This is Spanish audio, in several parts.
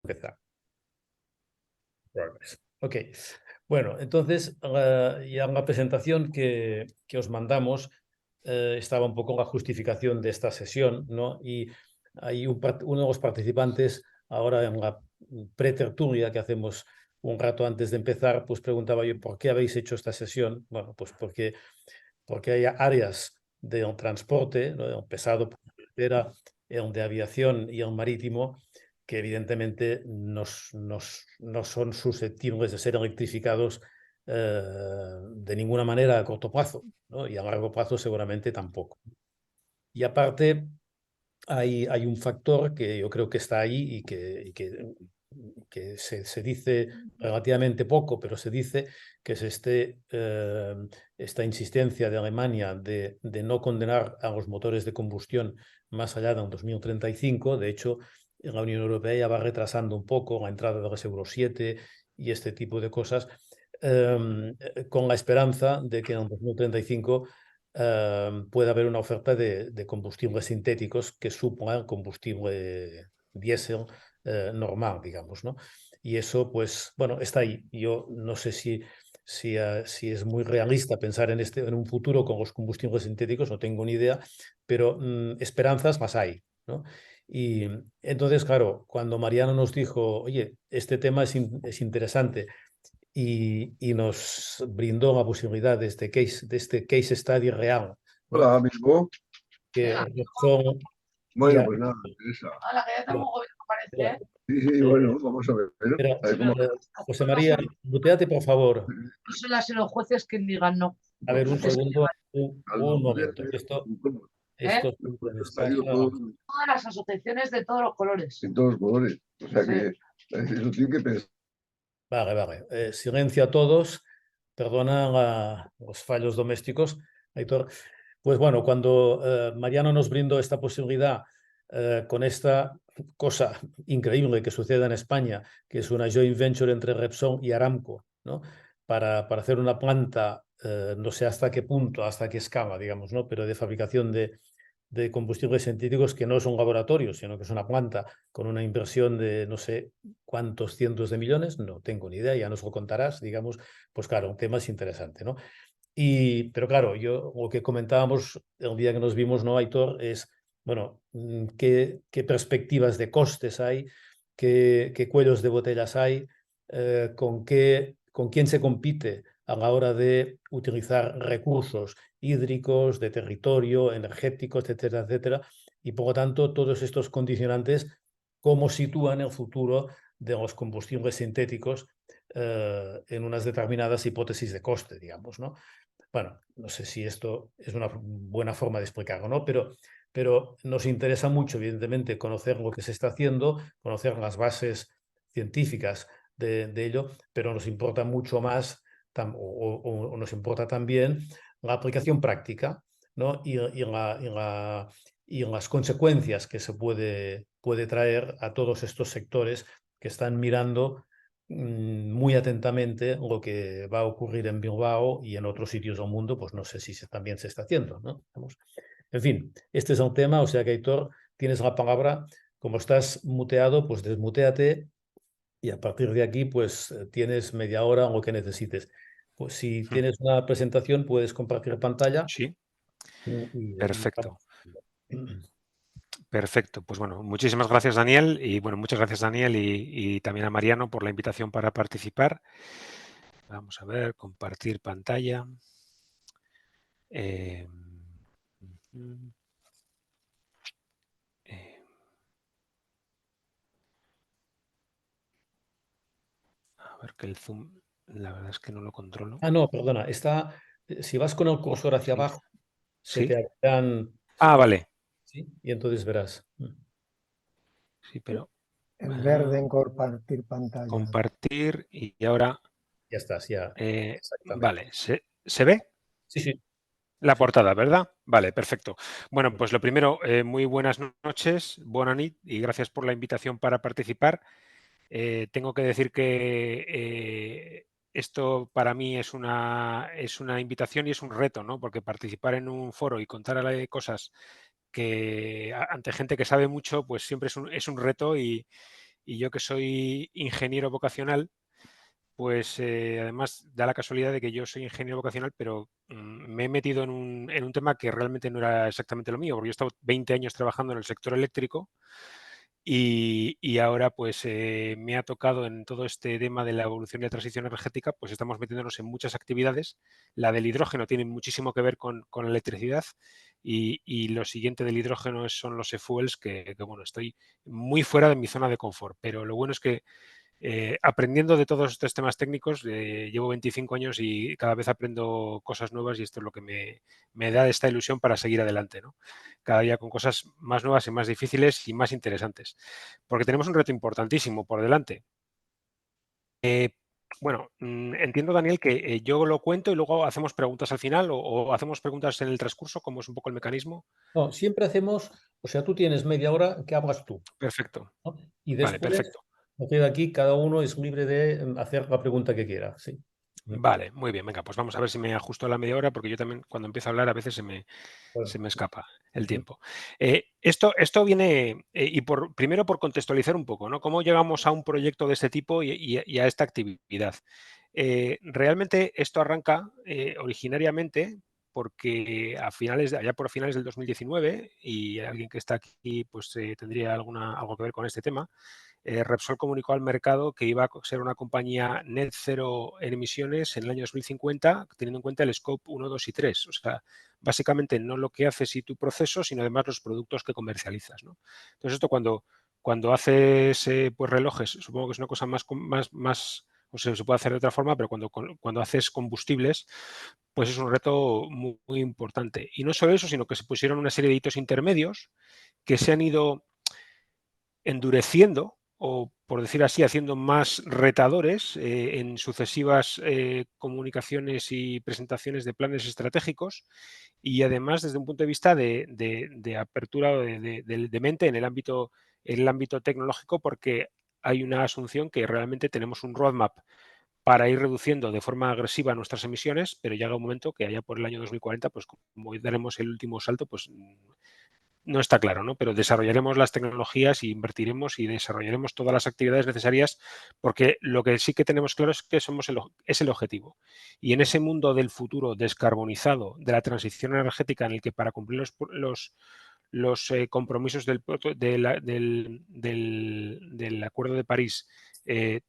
empezar. Progress. Ok. Bueno, entonces ya en la presentación que os mandamos estaba un poco la justificación de esta sesión, ¿no? Y hay uno de los participantes, ahora en la pretertulia que hacemos un rato antes de empezar, pues preguntaba yo, ¿por qué habéis hecho esta sesión? Bueno, pues porque hay áreas del transporte, ¿no? El pesado, el de aviación y el marítimo, que evidentemente no son susceptibles de ser electrificados de ninguna manera a corto plazo, ¿no? Y a largo plazo seguramente tampoco. Y aparte hay un factor que yo creo que está ahí y que se dice relativamente poco, pero se dice que es esta insistencia de Alemania de no condenar a los motores de combustión más allá de un 2035. De hecho, la Unión Europea ya va retrasando un poco la entrada de los Euro 7 y este tipo de cosas, con la esperanza de que en 2035 puede haber una oferta de combustibles sintéticos que suplan combustible diésel normal, digamos, ¿no? Y eso, pues, bueno, está ahí. Yo no sé si es muy realista pensar en un futuro con los combustibles sintéticos, no tengo ni idea, pero esperanzas las hay, ¿no? Y entonces, claro, cuando Mariano nos dijo, oye, este tema es interesante, y nos brindó la posibilidad de este case study real, ¿no? Hola, amigo. Que son Bueno, pues nada, me interesa. Hola, que ya tengo un gobierno, parece. Sí, bueno, vamos a ver. Espera, A ver cómo... José María, muteate, por favor. No son las los jueces que digan no. A ver, un Es que segundo, un momento. Esto en Ha salido España. todo todas las asociaciones de todos los colores. en todos los colores. O sea Sí. que eso tiene que pensar. Vale. Silencio a todos. Perdona los fallos domésticos, Aitor. Pues bueno, cuando Mariano nos brindó esta posibilidad con esta cosa increíble que sucede en España, que es una joint venture entre Repsol y Aramco, ¿no? Para hacer una planta, no sé hasta qué punto, hasta qué escala, digamos, ¿no? Pero de fabricación de combustibles sintéticos que no son laboratorios, sino que es una planta con una inversión de no sé cuántos cientos de millones, no tengo ni idea, ya nos lo contarás, digamos, pues claro, un tema es interesante, ¿no? Pero claro, lo que comentábamos el día que nos vimos, ¿no, Aitor? Es, bueno, qué perspectivas de costes hay, qué cuellos de botellas hay, con quién se compite a la hora de utilizar recursos hídricos, de territorio, energéticos, etcétera, etcétera. Y por lo tanto, todos estos condicionantes, cómo sitúan el futuro de los combustibles sintéticos en unas determinadas hipótesis de coste, digamos, ¿no? Bueno, no sé si esto es una buena forma de explicarlo, ¿no? Pero nos interesa mucho, evidentemente, conocer lo que se está haciendo, conocer las bases científicas de ello, pero nos importa mucho más, o nos importa también la aplicación práctica, ¿no? Y las consecuencias que se puede traer a todos estos sectores que están mirando muy atentamente lo que va a ocurrir en Bilbao y en otros sitios del mundo, pues no sé si también se está haciendo, ¿no? En fin, este es el tema, o sea que, Aitor, tienes la palabra. Como estás muteado, pues desmuteate y a partir de aquí, pues tienes media hora o lo que necesites. Pues si tienes una presentación, puedes compartir pantalla. Sí, Y perfecto. Perfecto, pues bueno, muchísimas gracias, Daniel, y bueno, muchas gracias, Daniel, y también a Mariano por la invitación para participar. Vamos a ver, compartir pantalla. A ver que el zoom, la verdad es que no lo controlo. Ah, no, perdona, si vas con el cursor hacia Sí. abajo, se ¿Sí? te abrirán. Ah, vale. ¿Sí? Y entonces verás. Sí, pero... En verde en compartir pantalla. Compartir y ahora... Ya estás, ya. Exactamente. Vale, ¿se ve? Sí. La portada, ¿verdad? Vale, perfecto. Bueno, pues lo primero, muy buenas noches, bona nit, y gracias por la invitación para participar. Tengo que decir que esto para mí es una invitación y es un reto, ¿no? Porque participar en un foro y contar cosas ante gente que sabe mucho, pues siempre es un reto y y yo que soy ingeniero vocacional, pues además da la casualidad de que yo soy ingeniero vocacional, pero me he metido en un tema que realmente no era exactamente lo mío, porque yo he estado 20 años trabajando en el sector eléctrico y ahora pues me ha tocado en todo este tema de la evolución y la transición energética, pues estamos metiéndonos en muchas actividades. La del hidrógeno tiene muchísimo que ver con la electricidad y lo siguiente del hidrógeno son los e-fuels, que bueno, estoy muy fuera de mi zona de confort, pero lo bueno es que aprendiendo de todos estos temas técnicos, llevo 25 años y cada vez aprendo cosas nuevas y esto es lo que me da esta ilusión para seguir adelante, ¿no? Cada día con cosas más nuevas y más difíciles y más interesantes, porque tenemos un reto importantísimo por delante. Bueno, entiendo, Daniel, que yo lo cuento y luego hacemos preguntas al final o hacemos preguntas en el transcurso, como es un poco el mecanismo. No, siempre hacemos, o sea, tú tienes media hora que hablas tú, Perfecto. ¿no? Y Vale, después, perfecto. a partir de aquí, cada uno es libre de hacer la pregunta que quiera, sí. Vale, muy bien. Venga, pues vamos a ver si me ajusto a la media hora, porque yo también cuando empiezo a hablar a veces se me Bueno, escapa el ujú. tiempo. Esto viene, y primero por contextualizar un poco, ¿no? ¿Cómo llegamos a un proyecto de este tipo y a esta actividad? Realmente esto arranca originariamente porque allá por finales del 2019, y alguien que está aquí pues tendría algo que ver con este tema, Repsol comunicó al mercado que iba a ser una compañía net cero en emisiones en el año 2050, teniendo en cuenta el scope 1, 2 y 3. O sea, básicamente no lo que haces y tu proceso, sino además los productos que comercializas, ¿no? Entonces, esto cuando haces pues relojes, supongo que es una cosa más o sea, se puede hacer de otra forma, pero cuando haces combustibles, pues es un reto muy importante. Y no solo eso, sino que se pusieron una serie de hitos intermedios que se han ido endureciendo o, por decir así, haciendo más retadores en sucesivas comunicaciones y presentaciones de planes estratégicos y además desde un punto de vista de apertura de mente en el ámbito tecnológico, porque hay una asunción que realmente tenemos un roadmap para ir reduciendo de forma agresiva nuestras emisiones, pero llega un momento que allá por el año 2040, pues como daremos el último salto, pues no está claro, ¿no? Pero desarrollaremos las tecnologías y invertiremos y desarrollaremos todas las actividades necesarias porque lo que sí que tenemos claro es que es el objetivo. Y en ese mundo del futuro descarbonizado, de la transición energética en el que para cumplir los compromisos del Acuerdo de París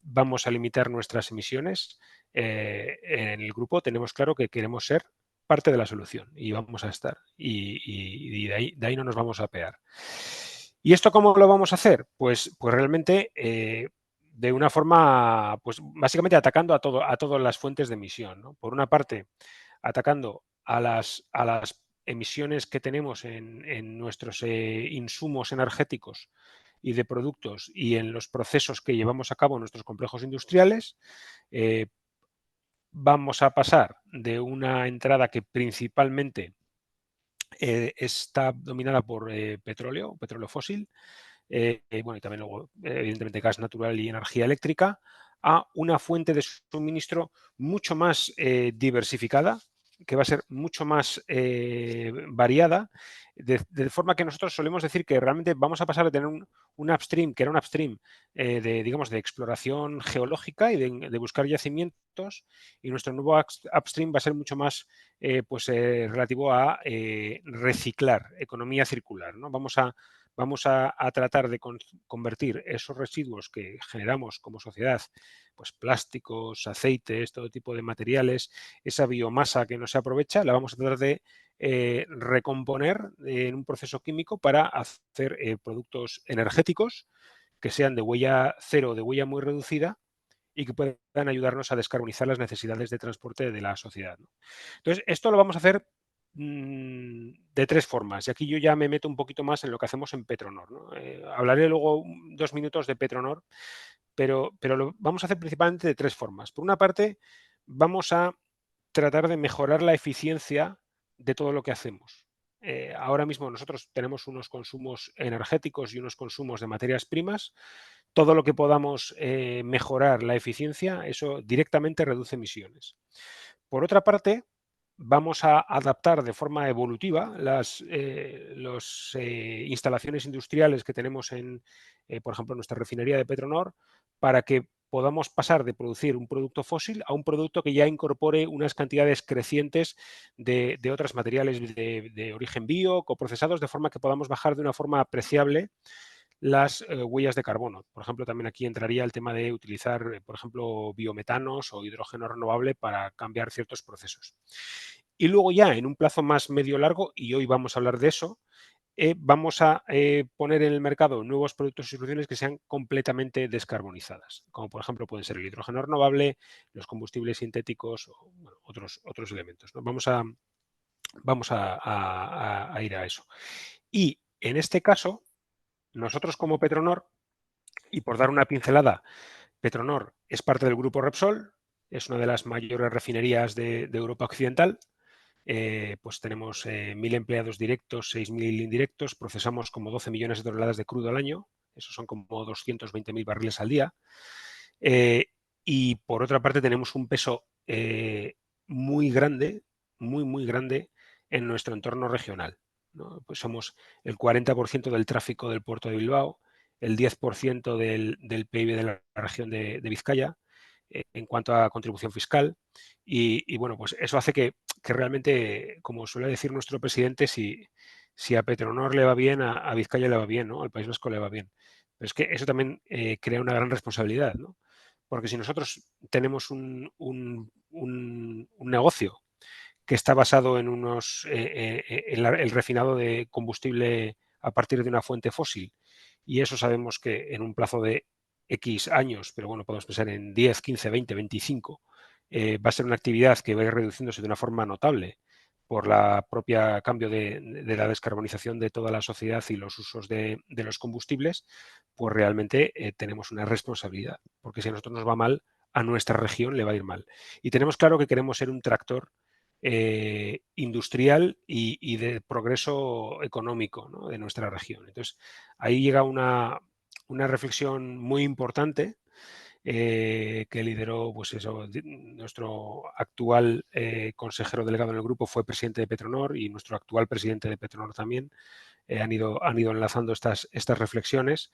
vamos a limitar nuestras emisiones, en el grupo tenemos claro que queremos ser parte de la solución y vamos a estar y de ahí no nos vamos a pegar. ¿Y esto cómo lo vamos a hacer? Pues realmente de una forma, pues básicamente atacando a todas las fuentes de emisión, ¿no? Por una parte, atacando a las emisiones que tenemos en nuestros insumos energéticos y de productos y en los procesos que llevamos a cabo en nuestros complejos industriales. Vamos a pasar de una entrada que principalmente está dominada por petróleo fósil, bueno, y también luego, evidentemente, gas natural y energía eléctrica, a una fuente de suministro mucho más diversificada, que va a ser mucho más variada, de forma que nosotros solemos decir que realmente vamos a pasar de tener un upstream, que era un upstream digamos, de exploración geológica y de buscar yacimientos, y nuestro nuevo upstream va a ser mucho más relativo a reciclar, economía circular, ¿no? Vamos a tratar de convertir esos residuos que generamos como sociedad, pues plásticos, aceites, todo tipo de materiales, esa biomasa que no se aprovecha, la vamos a tratar de recomponer en un proceso químico para hacer productos energéticos que sean de huella cero, de huella muy reducida y que puedan ayudarnos a descarbonizar las necesidades de transporte de la sociedad, ¿no? Entonces, esto lo vamos a hacer de tres formas. Y aquí yo ya me meto un poquito más en lo que hacemos en Petronor, ¿no? Hablaré luego 2 minutos de Petronor, pero lo vamos a hacer principalmente de tres formas. Por una parte, vamos a tratar de mejorar la eficiencia de todo lo que hacemos. Ahora mismo nosotros tenemos unos consumos energéticos y unos consumos de materias primas. Todo lo que podamos mejorar la eficiencia, eso directamente reduce emisiones. Por otra parte, vamos a adaptar de forma evolutiva las instalaciones industriales que tenemos en, por ejemplo, nuestra refinería de Petronor, para que podamos pasar de producir un producto fósil a un producto que ya incorpore unas cantidades crecientes de otros materiales de origen bio, coprocesados, de forma que podamos bajar de una forma apreciable las huellas de carbono. Por ejemplo, también aquí entraría el tema de utilizar, por ejemplo, biometanos o hidrógeno renovable para cambiar ciertos procesos. Y luego ya en un plazo más medio-largo, y hoy vamos a hablar de eso, vamos a poner en el mercado nuevos productos y soluciones que sean completamente descarbonizadas, como por ejemplo pueden ser el hidrógeno renovable, los combustibles sintéticos o bueno, otros elementos, ¿no? Vamos a ir a eso. Y en este caso, nosotros como Petronor, y por dar una pincelada, Petronor es parte del grupo Repsol, es una de las mayores refinerías de Europa Occidental. Pues tenemos 1.000 empleados directos, 6.000 indirectos, procesamos como 12 millones de toneladas de crudo al año, eso son como 220.000 barriles al día. Y por otra parte tenemos un peso muy grande, muy grande en nuestro entorno regional, ¿no? Pues somos el 40% del tráfico del puerto de Bilbao, el 10% del PIB de la región de Vizcaya, en cuanto a contribución fiscal. Y bueno, pues eso hace que realmente, como suele decir nuestro presidente, si a Petronor le va bien, a Vizcaya le va bien, ¿no? Al País Vasco le va bien. Pero es que eso también crea una gran responsabilidad, ¿no? Porque si nosotros tenemos un negocio que está basado en el refinado de combustible a partir de una fuente fósil, y eso sabemos que en un plazo de X años, pero bueno, podemos pensar en 10, 15, 20, 25, va a ser una actividad que va a ir reduciéndose de una forma notable por la propia cambio de la descarbonización de toda la sociedad y los usos de los combustibles, pues realmente tenemos una responsabilidad, porque si a nosotros nos va mal, a nuestra región le va a ir mal. Y tenemos claro que queremos ser un tractor industrial y de progreso económico, ¿no? De nuestra región. Entonces, ahí llega una reflexión muy importante que lideró pues eso, nuestro actual consejero delegado en el grupo, fue presidente de Petronor, y nuestro actual presidente de Petronor también. Han ido enlazando estas reflexiones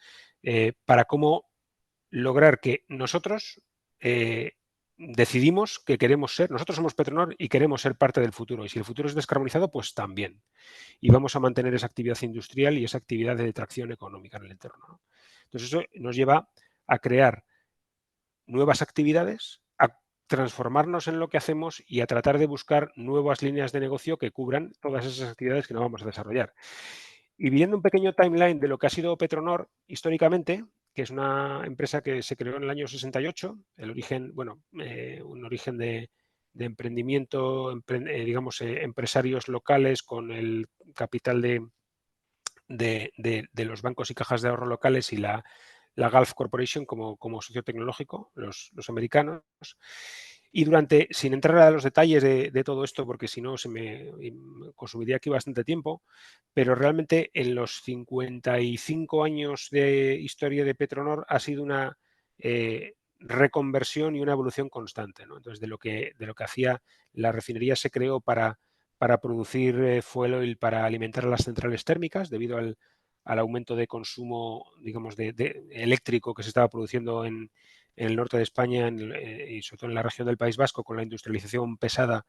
para cómo lograr que nosotros decidimos que queremos ser, nosotros somos Petronor y queremos ser parte del futuro, y si el futuro es descarbonizado, pues también. Y vamos a mantener esa actividad industrial y esa actividad de tracción económica en el entorno, ¿no? Entonces eso nos lleva a crear nuevas actividades, a transformarnos en lo que hacemos y a tratar de buscar nuevas líneas de negocio que cubran todas esas actividades que no vamos a desarrollar. Y viendo un pequeño timeline de lo que ha sido Petronor históricamente, que es una empresa que se creó en el año 68, el origen, bueno, un origen de emprendimiento, digamos, empresarios locales con el capital de los bancos y cajas de ahorro locales y la Gulf Corporation como socio tecnológico, los americanos. Y sin entrar a los detalles de todo esto, porque si no se me consumiría aquí bastante tiempo, pero realmente en los 55 años de historia de Petronor ha sido una reconversión y una evolución constante, ¿no? Entonces, de lo que hacía la refinería, se creó para producir fuel oil para alimentar a las centrales térmicas, debido al aumento de consumo, digamos, de eléctrico que se estaba produciendo en el norte de España y sobre todo en la región del País Vasco, con la industrialización pesada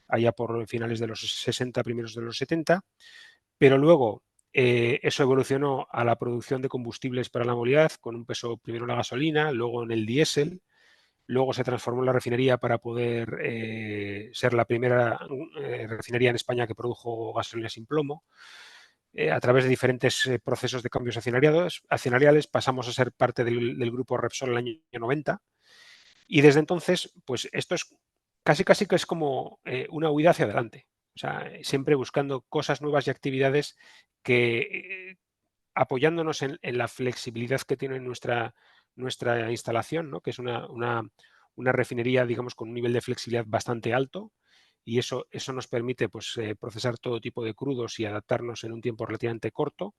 allá por finales de los 60, primeros de los 70. Pero luego eso evolucionó a la producción de combustibles para la movilidad, con un peso primero en la gasolina, luego en el diésel. Luego se transformó en la refinería para poder ser la primera refinería en España que produjo gasolina sin plomo. A través de diferentes procesos de cambios accionariales pasamos a ser parte del grupo Repsol en el año 90. Y desde entonces, pues esto es casi que es como una huida hacia adelante. O sea, siempre buscando cosas nuevas y actividades que, apoyándonos en la flexibilidad que tiene nuestra instalación, ¿no? Que es una refinería, digamos, con un nivel de flexibilidad bastante alto, y eso nos permite pues, procesar todo tipo de crudos y adaptarnos en un tiempo relativamente corto,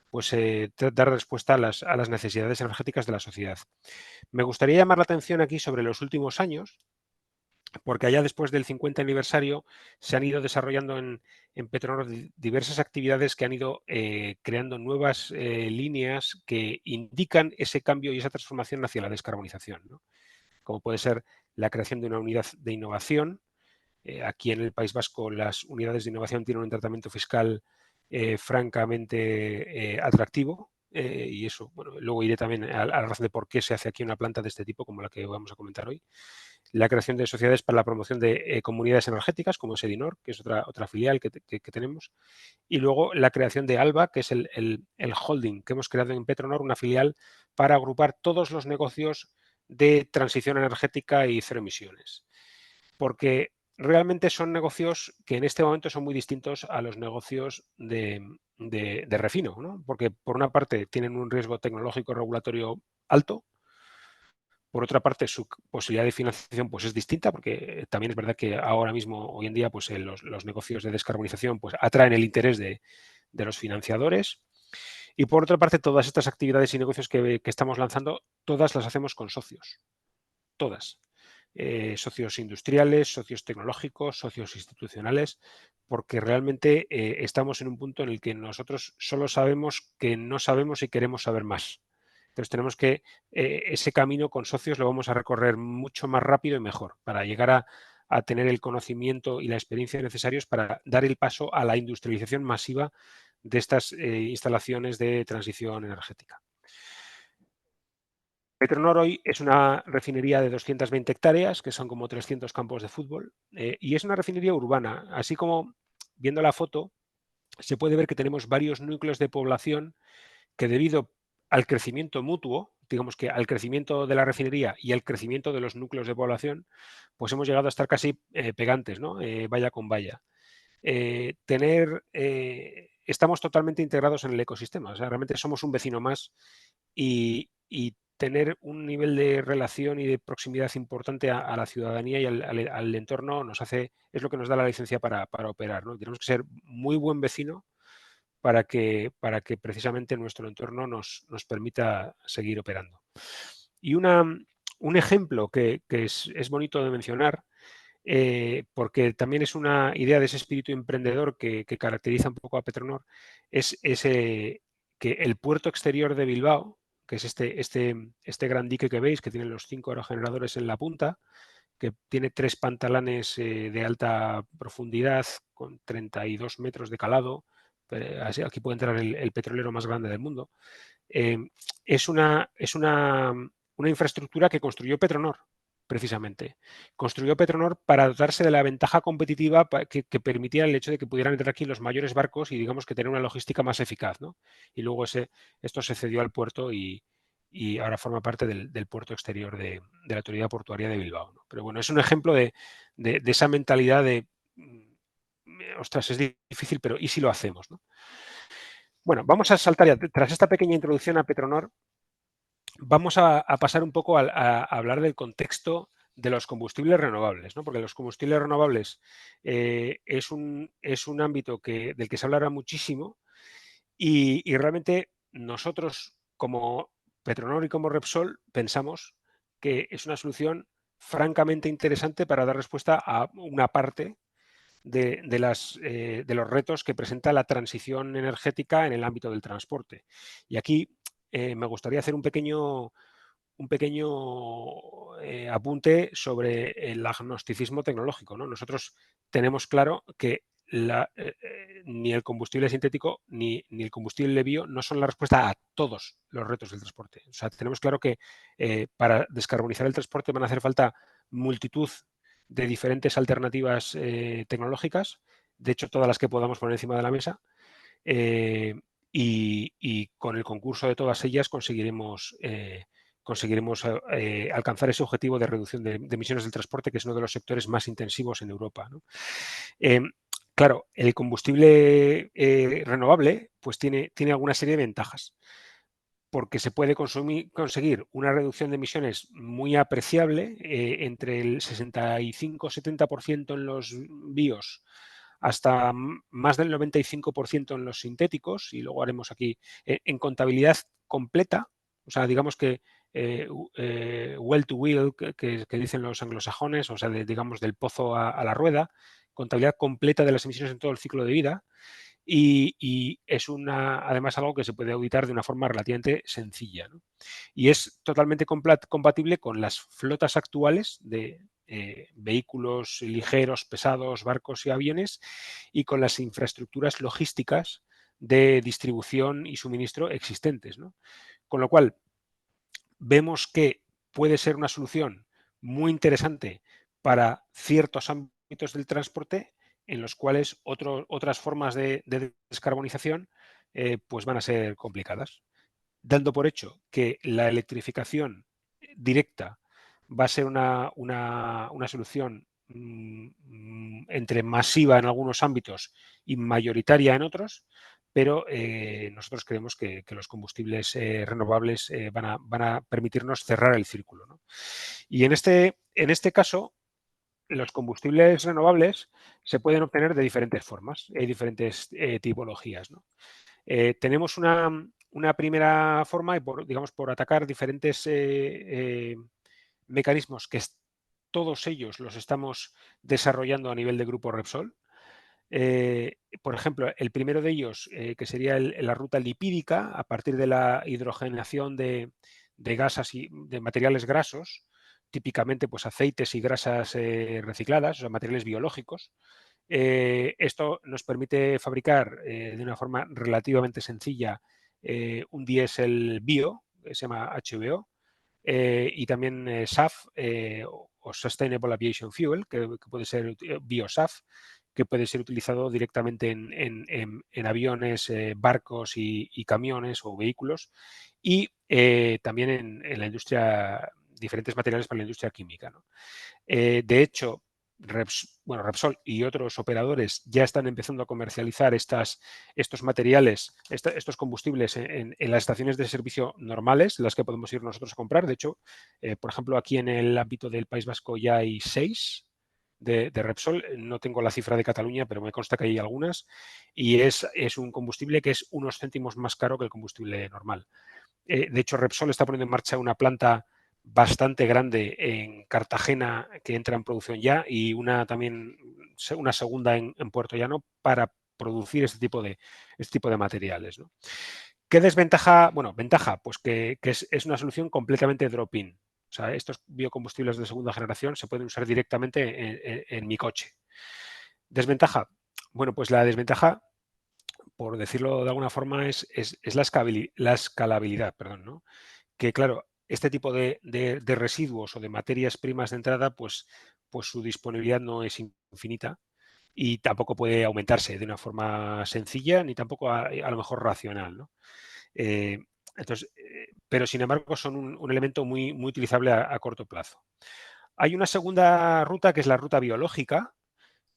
pues dar respuesta a las necesidades energéticas de la sociedad. Me gustaría llamar la atención aquí sobre los últimos años, porque allá después del 50 aniversario se han ido desarrollando en Petronor diversas actividades que han ido creando nuevas líneas que indican ese cambio y esa transformación hacia la descarbonización, ¿no? Como puede ser la creación de una unidad de innovación. Aquí en el País Vasco las unidades de innovación tienen un tratamiento fiscal francamente atractivo, y eso, bueno, luego iré también a la razón de por qué se hace aquí una planta de este tipo como la que vamos a comentar hoy. La creación de sociedades para la promoción de comunidades energéticas, como es Edinor, que es otra filial que tenemos, y luego la creación de ALBA, que es el holding que hemos creado en Petronor, una filial para agrupar todos los negocios de transición energética y cero emisiones. Porque realmente son negocios que en este momento son muy distintos a los negocios de refino, ¿no? Porque por una parte tienen un riesgo tecnológico regulatorio alto. Por otra parte, su posibilidad de financiación pues, es distinta, porque también es verdad que ahora mismo, hoy en día, pues, los negocios de descarbonización pues, atraen el interés de los financiadores. Y por otra parte, todas estas actividades y negocios que estamos lanzando, todas las hacemos con socios. Todas. Socios industriales, socios tecnológicos, socios institucionales, porque realmente estamos en un punto en el que nosotros solo sabemos que no sabemos y queremos saber más. Entonces tenemos que ese camino con socios lo vamos a recorrer mucho más rápido y mejor para llegar a tener el conocimiento y la experiencia necesarios para dar el paso a la industrialización masiva de estas instalaciones de transición energética. Petronor hoy es una refinería de 220 hectáreas, que son como 300 campos de fútbol, y es una refinería urbana. Así como viendo la foto, se puede ver que tenemos varios núcleos de población que debido al crecimiento mutuo, digamos que al crecimiento de la refinería y al crecimiento de los núcleos de población, pues hemos llegado a estar casi pegantes, ¿no? Valla con valla. Estamos totalmente integrados en el ecosistema, o sea, realmente somos un vecino más y tener un nivel de relación y de proximidad importante a la ciudadanía y al entorno es lo que nos da la licencia para operar, ¿no? Tenemos que ser muy buen vecino para que precisamente nuestro entorno nos permita seguir operando. Y un ejemplo que es bonito de mencionar, porque también es una idea de ese espíritu emprendedor que caracteriza un poco a Petronor, es que el puerto exterior de Bilbao, que es este gran dique que veis, que tiene los 5 aerogeneradores en la punta, que tiene 3 pantalanes de alta profundidad con 32 metros de calado. Aquí puede entrar el petrolero más grande del mundo. Es una infraestructura que construyó Petronor, precisamente. Construyó Petronor para dotarse de la ventaja competitiva que permitía el hecho de que pudieran entrar aquí los mayores barcos y digamos que tener una logística más eficaz, ¿no? Y luego esto se cedió al puerto y ahora forma parte del puerto exterior de la Autoridad Portuaria de Bilbao, ¿no? Pero bueno, es un ejemplo de esa mentalidad de ostras, es difícil, pero ¿y si lo hacemos, no? Bueno, vamos a saltar ya, tras esta pequeña introducción a Petronor, vamos a pasar un poco a hablar del contexto de los combustibles renovables, ¿no? Porque los combustibles renovables es un ámbito del que se hablará muchísimo y realmente nosotros como Petronor y como Repsol pensamos que es una solución francamente interesante para dar respuesta a una parte de los retos que presenta la transición energética en el ámbito del transporte. Y aquí me gustaría hacer un pequeño apunte sobre el agnosticismo tecnológico, ¿no? Nosotros tenemos claro que ni el combustible sintético ni el combustible bio no son la respuesta a todos los retos del transporte. O sea, tenemos claro que para descarbonizar el transporte van a hacer falta multitud de diferentes alternativas tecnológicas, de hecho todas las que podamos poner encima de la mesa, y con el concurso de todas ellas conseguiremos alcanzar ese objetivo de reducción de emisiones del transporte, que es uno de los sectores más intensivos en Europa, ¿no? Claro, el combustible renovable pues tiene alguna serie de ventajas, porque se puede conseguir una reducción de emisiones muy apreciable, entre el 65-70% en los bios hasta más del 95% en los sintéticos, y luego haremos aquí en contabilidad completa, o sea, digamos que well to wheel, que dicen los anglosajones, o sea, digamos del pozo a la rueda, contabilidad completa de las emisiones en todo el ciclo de vida. Y es además algo que se puede auditar de una forma relativamente sencilla, ¿no? Y es totalmente compatible con las flotas actuales de vehículos ligeros, pesados, barcos y aviones, y con las infraestructuras logísticas de distribución y suministro existentes, ¿no? Con lo cual, vemos que puede ser una solución muy interesante para ciertos ámbitos del transporte en los cuales otras formas de descarbonización pues van a ser complicadas, dando por hecho que la electrificación directa va a ser una solución entre masiva en algunos ámbitos y mayoritaria en otros, pero nosotros creemos que los combustibles renovables van a permitirnos cerrar el círculo, ¿no? Y en este caso, los combustibles renovables se pueden obtener de diferentes formas, hay diferentes tipologías, ¿no? Tenemos una primera forma, digamos, por atacar diferentes mecanismos que todos ellos los estamos desarrollando a nivel de grupo Repsol. Por ejemplo, el primero de ellos, que sería la ruta lipídica, a partir de la hidrogenación de gasas y de materiales grasos, típicamente pues aceites y grasas recicladas, o sea, materiales biológicos. Esto nos permite fabricar de una forma relativamente sencilla un diésel bio, que se llama HBO, y también SAF o Sustainable Aviation Fuel, que puede ser bio-SAF, que puede ser utilizado directamente en aviones, barcos y camiones o vehículos, y también en la industria, diferentes materiales para la industria química, ¿no? De hecho, Repsol y otros operadores ya están empezando a comercializar estos materiales, estos combustibles en las estaciones de servicio normales, las que podemos ir nosotros a comprar. De hecho, por ejemplo, aquí en el ámbito del País Vasco ya hay 6 de Repsol. No tengo la cifra de Cataluña, pero me consta que hay algunas. Y es un combustible que es unos céntimos más caro que el combustible normal. De hecho, Repsol está poniendo en marcha una planta bastante grande en Cartagena que entra en producción ya, y también una segunda en Puerto Llano para producir este tipo de materiales, ¿no? ¿Qué desventaja? Bueno, ventaja, pues que es una solución completamente drop-in. O sea, estos biocombustibles de segunda generación se pueden usar directamente en mi coche. ¿Desventaja? Bueno, pues la desventaja, por decirlo de alguna forma, es la escalabilidad, perdón, ¿no? Que claro, este tipo de residuos o de materias primas de entrada, pues su disponibilidad no es infinita y tampoco puede aumentarse de una forma sencilla ni tampoco a lo mejor racional, ¿no? Entonces, pero sin embargo son un elemento muy, muy utilizable a corto plazo. Hay una segunda ruta, que es la ruta biológica,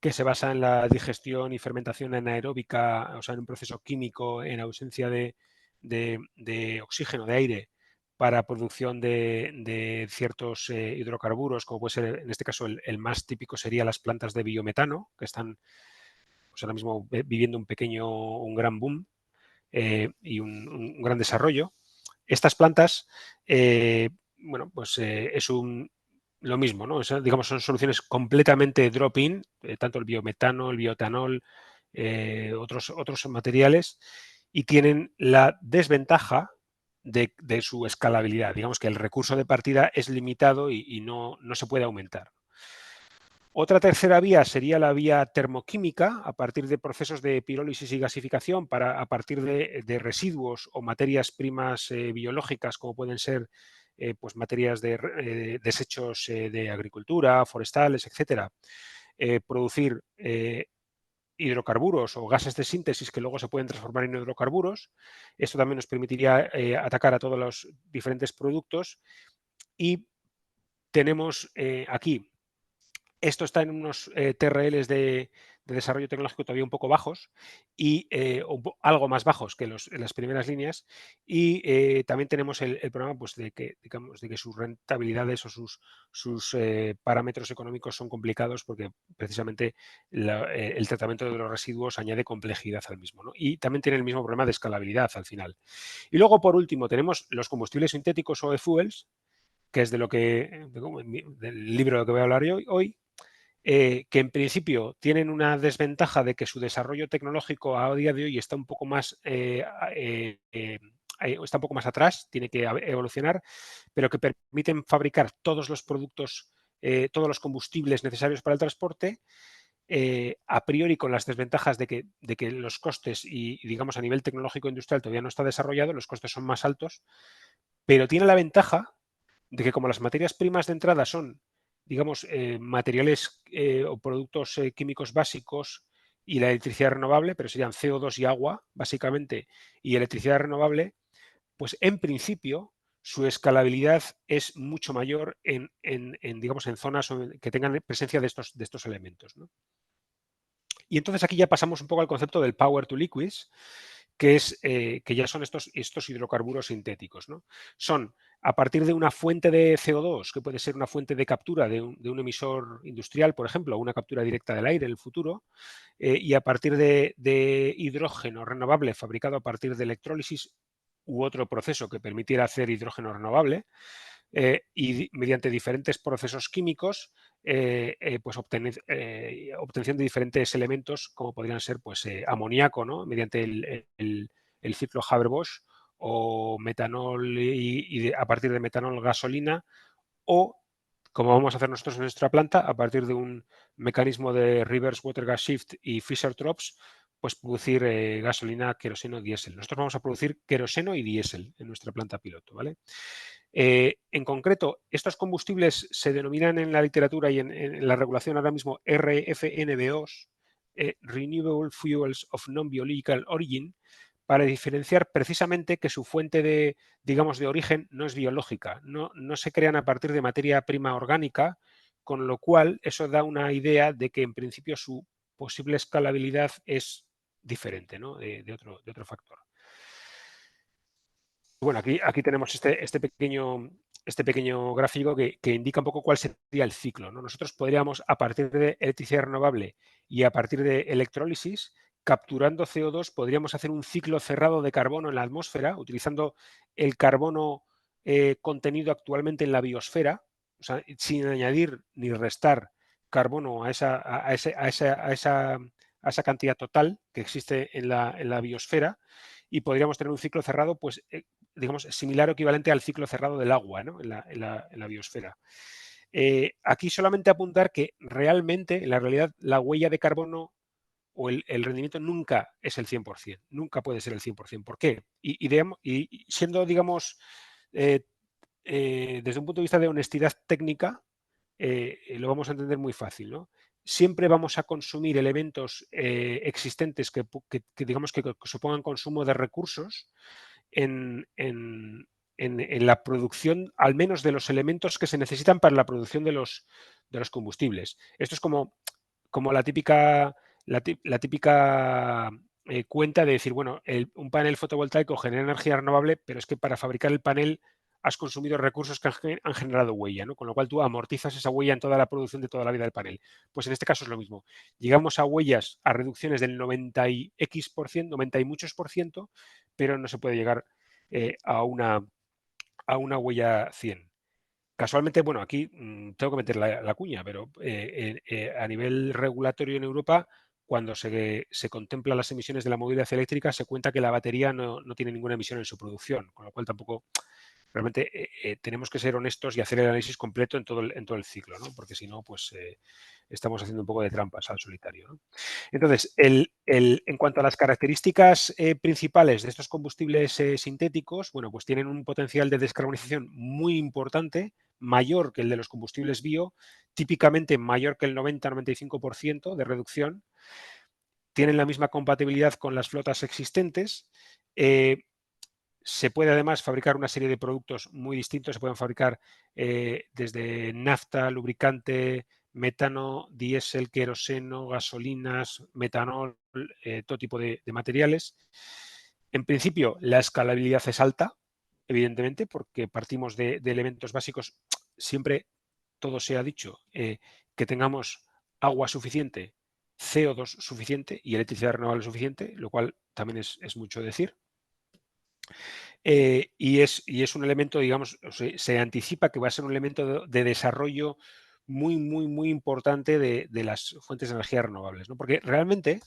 que se basa en la digestión y fermentación anaeróbica, o sea, en un proceso químico en ausencia de oxígeno, de aire, para producción de ciertos hidrocarburos, como puede ser, en este caso, el más típico sería las plantas de biometano, que están pues, ahora mismo viviendo un gran boom y un gran desarrollo. Estas plantas, bueno, pues es lo mismo, ¿no? Digamos, son soluciones completamente drop-in, tanto el biometano, el bioetanol, otros materiales, y tienen la desventaja de su escalabilidad. Digamos que el recurso de partida es limitado y no se puede aumentar. Otra tercera vía sería la vía termoquímica, a partir de procesos de pirólisis y gasificación, a partir de residuos o materias primas biológicas, como pueden ser pues materias de desechos de agricultura, forestales, etcétera, producir hidrocarburos o gases de síntesis que luego se pueden transformar en hidrocarburos. Esto también nos permitiría atacar a todos los diferentes productos. Y tenemos aquí, esto está en unos TRLs de de desarrollo tecnológico todavía un poco bajos y algo más bajos que las primeras líneas, y también tenemos el problema pues, de que, digamos, de que sus rentabilidades o sus parámetros económicos son complicados porque precisamente el tratamiento de los residuos añade complejidad al mismo, ¿no? Y también tiene el mismo problema de escalabilidad al final. Y luego, por último, tenemos los combustibles sintéticos o e-fuels, que es del libro de lo que voy a hablar hoy, que en principio tienen una desventaja de que su desarrollo tecnológico a día de hoy está un poco más, está un poco más atrás, tiene que evolucionar, pero que permiten fabricar todos los productos, todos los combustibles necesarios para el transporte, a priori con las desventajas de que los costes y, digamos, a nivel tecnológico industrial todavía no está desarrollado, los costes son más altos, pero tiene la ventaja de que como las materias primas de entrada son, digamos, materiales o productos químicos básicos y la electricidad renovable, pero serían CO2 y agua, básicamente, y electricidad renovable, pues en principio su escalabilidad es mucho mayor digamos, en zonas que tengan presencia de estos elementos, ¿no? Y entonces aquí ya pasamos un poco al concepto del power to liquids, que ya son estos hidrocarburos sintéticos, ¿no? Son a partir de una fuente de CO2, que puede ser una fuente de captura de un emisor industrial, por ejemplo, o una captura directa del aire en el futuro, y a partir de hidrógeno renovable fabricado a partir de electrólisis u otro proceso que permitiera hacer hidrógeno renovable, y mediante diferentes procesos químicos, pues obtención de diferentes elementos, como podrían ser pues, amoníaco, ¿no? Mediante el ciclo Haber-Bosch, o metanol y a partir de metanol gasolina, o como vamos a hacer nosotros en nuestra planta, a partir de un mecanismo de reverse water gas shift y Fischer-Tropsch, pues producir gasolina, queroseno, diésel. Nosotros vamos a producir queroseno y diésel en nuestra planta piloto, ¿vale? En concreto, estos combustibles se denominan en la literatura y en la regulación ahora mismo RFNBOs, Renewable Fuels of Non-Biological Origin, para diferenciar precisamente que su fuente de, digamos, de origen no es biológica, no se crean a partir de materia prima orgánica, con lo cual eso da una idea de que en principio su posible escalabilidad es diferente, ¿no? de otro factor. Bueno, aquí tenemos este pequeño gráfico que indica un poco cuál sería el ciclo, ¿no? Nosotros podríamos, a partir de electricidad renovable y a partir de electrólisis, capturando CO2, podríamos hacer un ciclo cerrado de carbono en la atmósfera, utilizando el carbono contenido actualmente en la biosfera, o sea, sin añadir ni restar carbono a esa cantidad total que existe en la biosfera, y podríamos tener un ciclo cerrado, pues, digamos, similar o equivalente al ciclo cerrado del agua, ¿no? en la biosfera. Aquí solamente apuntar que realmente, en la realidad, la huella de carbono o el rendimiento nunca es el 100%, nunca puede ser el 100%. ¿Por qué? Y siendo, digamos, desde un punto de vista de honestidad técnica, lo vamos a entender muy fácil, ¿no? Siempre vamos a consumir elementos existentes que digamos que supongan consumo de recursos en la producción, al menos de los elementos que se necesitan para la producción de los combustibles. Esto es como la típica cuenta de decir, bueno, un panel fotovoltaico genera energía renovable, pero es que para fabricar el panel has consumido recursos que han generado huella, ¿no? Con lo cual tú amortizas esa huella en toda la producción de toda la vida del panel. Pues en este caso es lo mismo. Llegamos a huellas, a reducciones del 90x%, 90 y muchos por ciento, pero no se puede llegar a una huella 100. Casualmente, bueno, aquí tengo que meter la cuña, pero a nivel regulatorio en Europa, cuando se contemplan las emisiones de la movilidad eléctrica, se cuenta que la batería no tiene ninguna emisión en su producción, con lo cual tampoco, realmente tenemos que ser honestos y hacer el análisis completo en todo el ciclo, ¿no? Porque si no, pues estamos haciendo un poco de trampas al solitario, ¿no? Entonces, en cuanto a las características principales de estos combustibles sintéticos, bueno, pues tienen un potencial de descarbonización muy importante, mayor que el de los combustibles bio, típicamente mayor que el 90-95% de reducción. Tienen la misma compatibilidad con las flotas existentes. Se puede además fabricar una serie de productos muy distintos. Se pueden fabricar desde nafta, lubricante, metano, diésel, queroseno, gasolinas, metanol, todo tipo de materiales. En principio, la escalabilidad es alta, evidentemente, porque partimos de elementos básicos. Siempre todo se ha dicho, que tengamos agua suficiente, CO2 suficiente y electricidad renovable suficiente, lo cual también es mucho decir. Y es un elemento, digamos, se anticipa que va a ser un elemento de desarrollo muy, muy, muy importante de las fuentes de energía renovables, ¿no? Porque realmente,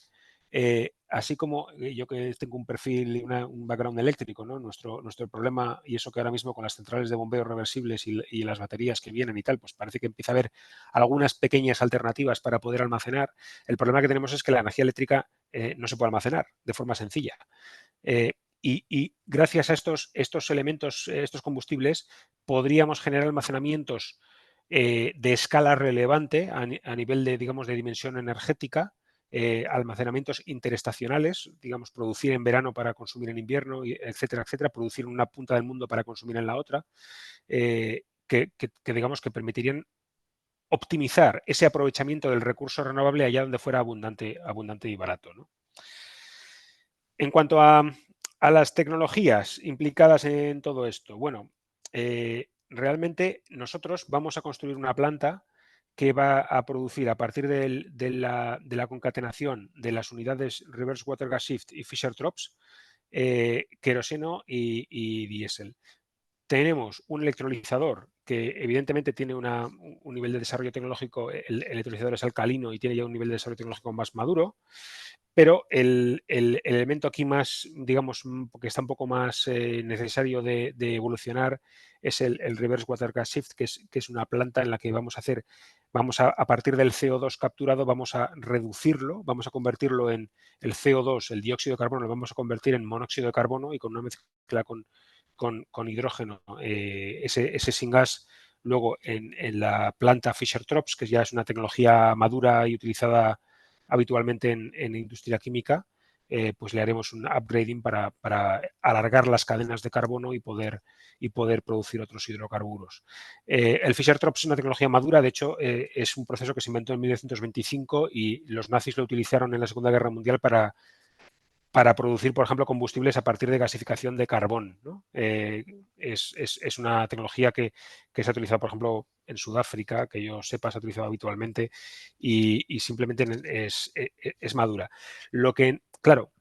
así como yo que tengo un perfil y un background eléctrico, ¿no? Nuestro problema, y eso que ahora mismo con las centrales de bombeo reversibles y las baterías que vienen y tal, pues parece que empieza a haber algunas pequeñas alternativas para poder almacenar. El problema que tenemos es que la energía eléctrica no se puede almacenar de forma sencilla. Y gracias a estos elementos, estos combustibles, podríamos generar almacenamientos de escala relevante a nivel de, digamos, de dimensión energética, almacenamientos interestacionales, digamos, producir en verano para consumir en invierno, etcétera, etcétera, producir en una punta del mundo para consumir en la otra, que digamos que permitirían optimizar ese aprovechamiento del recurso renovable allá donde fuera abundante y barato, ¿no? En cuanto a las tecnologías implicadas en todo esto, bueno, realmente nosotros vamos a construir una planta que va a producir a partir de la concatenación de las unidades Reverse Water Gas Shift y Fischer-Tropsch, queroseno y diésel. Tenemos un electrolizador que evidentemente tiene un nivel de desarrollo tecnológico, el electrolizador es alcalino y tiene ya un nivel de desarrollo tecnológico más maduro, pero el elemento aquí más, digamos, que está un poco más necesario de evolucionar es el Reverse Water Gas Shift, que es una planta en la que vamos a partir del CO2 capturado, vamos a reducirlo, vamos a convertirlo en el CO2, el dióxido de carbono, lo vamos a convertir en monóxido de carbono y con una mezcla con hidrógeno, ese syngas luego en la planta Fischer-Tropsch, que ya es una tecnología madura y utilizada habitualmente en industria química, pues le haremos un upgrading para alargar las cadenas de carbono y poder producir otros hidrocarburos. El Fischer-Tropsch es una tecnología madura, de hecho es un proceso que se inventó en 1925 y los nazis lo utilizaron en la Segunda Guerra Mundial para producir, por ejemplo, combustibles a partir de gasificación de carbón, ¿no? Es una tecnología que se ha utilizado, por ejemplo, en Sudáfrica, que yo sepa, se ha utilizado habitualmente y simplemente es madura. Lo que, claro,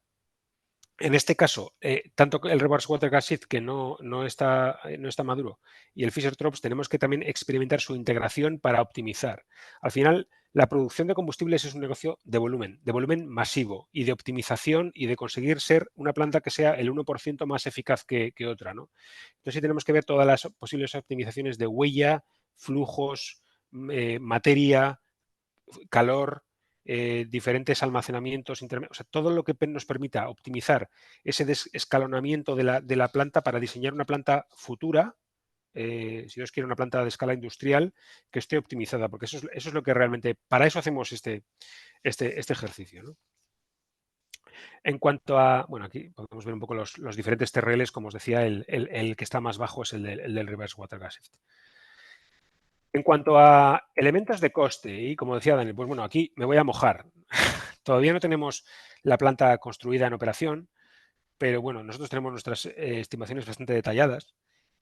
en este caso, tanto el Reverse Water Gas Shift, que no está maduro, y el Fischer-Tropsch, tenemos que también experimentar su integración para optimizar. Al final, la producción de combustibles es un negocio de volumen masivo y de optimización y de conseguir ser una planta que sea el 1% más eficaz que otra, ¿no? Entonces, sí tenemos que ver todas las posibles optimizaciones de huella, flujos, materia, calor, diferentes almacenamientos intermedios, o sea, todo lo que nos permita optimizar ese escalonamiento de la planta para diseñar una planta futura, si Dios quiere, una planta de escala industrial que esté optimizada, porque eso es lo que realmente, para eso hacemos este ejercicio, ¿no? En cuanto a, bueno, aquí podemos ver un poco los diferentes TRLs, como os decía, el que está más bajo es el del Reverse Water Gas Shift. En cuanto a elementos de coste, y como decía Daniel, pues bueno, aquí me voy a mojar. Todavía no tenemos la planta construida en operación, pero bueno, nosotros tenemos nuestras estimaciones bastante detalladas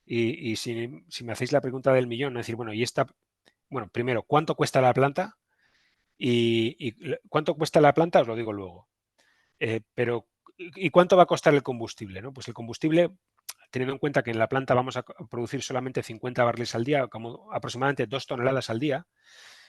y si me hacéis la pregunta del millón, es decir, bueno, bueno, primero, ¿cuánto cuesta la planta? Y ¿cuánto cuesta la planta? Os lo digo luego. Pero, ¿y cuánto va a costar el combustible? ¿No? Pues el combustible, teniendo en cuenta que en la planta vamos a producir solamente 50 barriles al día, como aproximadamente 2 toneladas al día,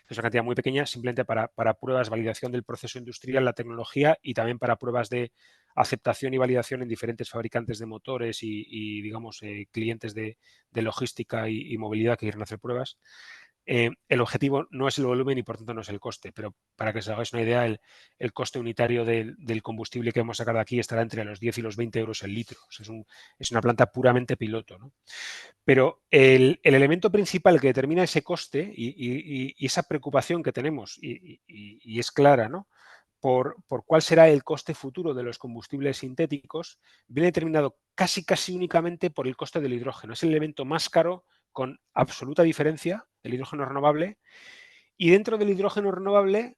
es una cantidad muy pequeña, simplemente para pruebas, validación del proceso industrial, la tecnología y también para pruebas de aceptación y validación en diferentes fabricantes de motores y digamos, clientes de logística y movilidad que quieren hacer pruebas. El objetivo no es el volumen y por tanto no es el coste, pero para que os hagáis una idea, el coste unitario del combustible que vamos a sacar de aquí estará entre los 10 y los 20 euros el litro. O sea, es una planta puramente piloto, ¿no? Pero el elemento principal que determina ese coste y esa preocupación que tenemos, y es clara, ¿no? Por cuál será el coste futuro de los combustibles sintéticos, viene determinado casi únicamente por el coste del hidrógeno. Es el elemento más caro con absoluta diferencia, el hidrógeno renovable, Y dentro del hidrógeno renovable,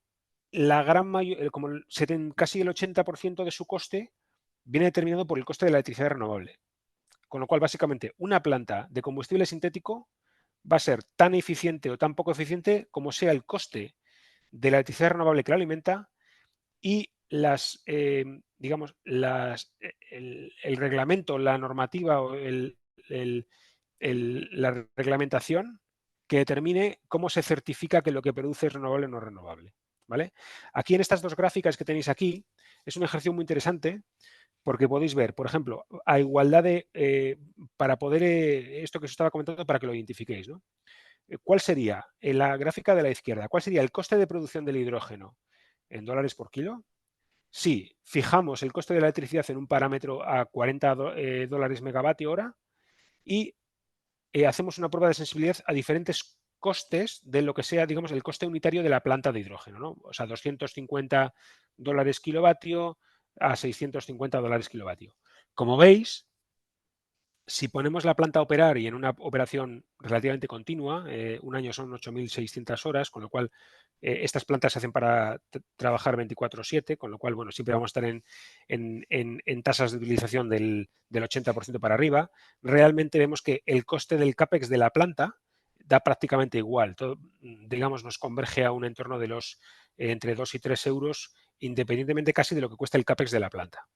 la gran como casi el 80% de su coste viene determinado por el coste de la electricidad renovable. Con lo cual, básicamente, una planta de combustible sintético va a ser tan eficiente o tan poco eficiente como sea el coste de la electricidad renovable que la alimenta y digamos, el reglamento, la normativa o la reglamentación que determine cómo se certifica que lo que produce es renovable o no renovable. ¿Vale? Aquí en estas dos gráficas que tenéis aquí es un ejercicio muy interesante porque podéis ver, por ejemplo, a igualdad de, para poder, esto que os estaba comentando para que lo identifiquéis, ¿no? ¿Cuál sería, en la gráfica de la izquierda, cuál sería el coste de producción del hidrógeno en dólares por kilo? Si fijamos el coste de la electricidad en un parámetro a 40 dólares megavatio hora y hacemos una prueba de sensibilidad a diferentes costes de lo que sea, digamos, el coste unitario de la planta de hidrógeno, ¿no? O sea, 250 dólares kilovatio a 650 dólares kilovatio. Como veis, si ponemos la planta a operar y en una operación relativamente continua, un año son 8.600 horas, con lo cual estas plantas se hacen para trabajar 24/7, con lo cual, bueno, siempre vamos a estar en tasas de utilización del 80% para arriba. Realmente vemos que el coste del CAPEX de la planta da prácticamente igual. Todo, digamos, nos converge a un entorno de los entre 2 y 3 euros, independientemente casi de lo que cuesta el CAPEX de la planta.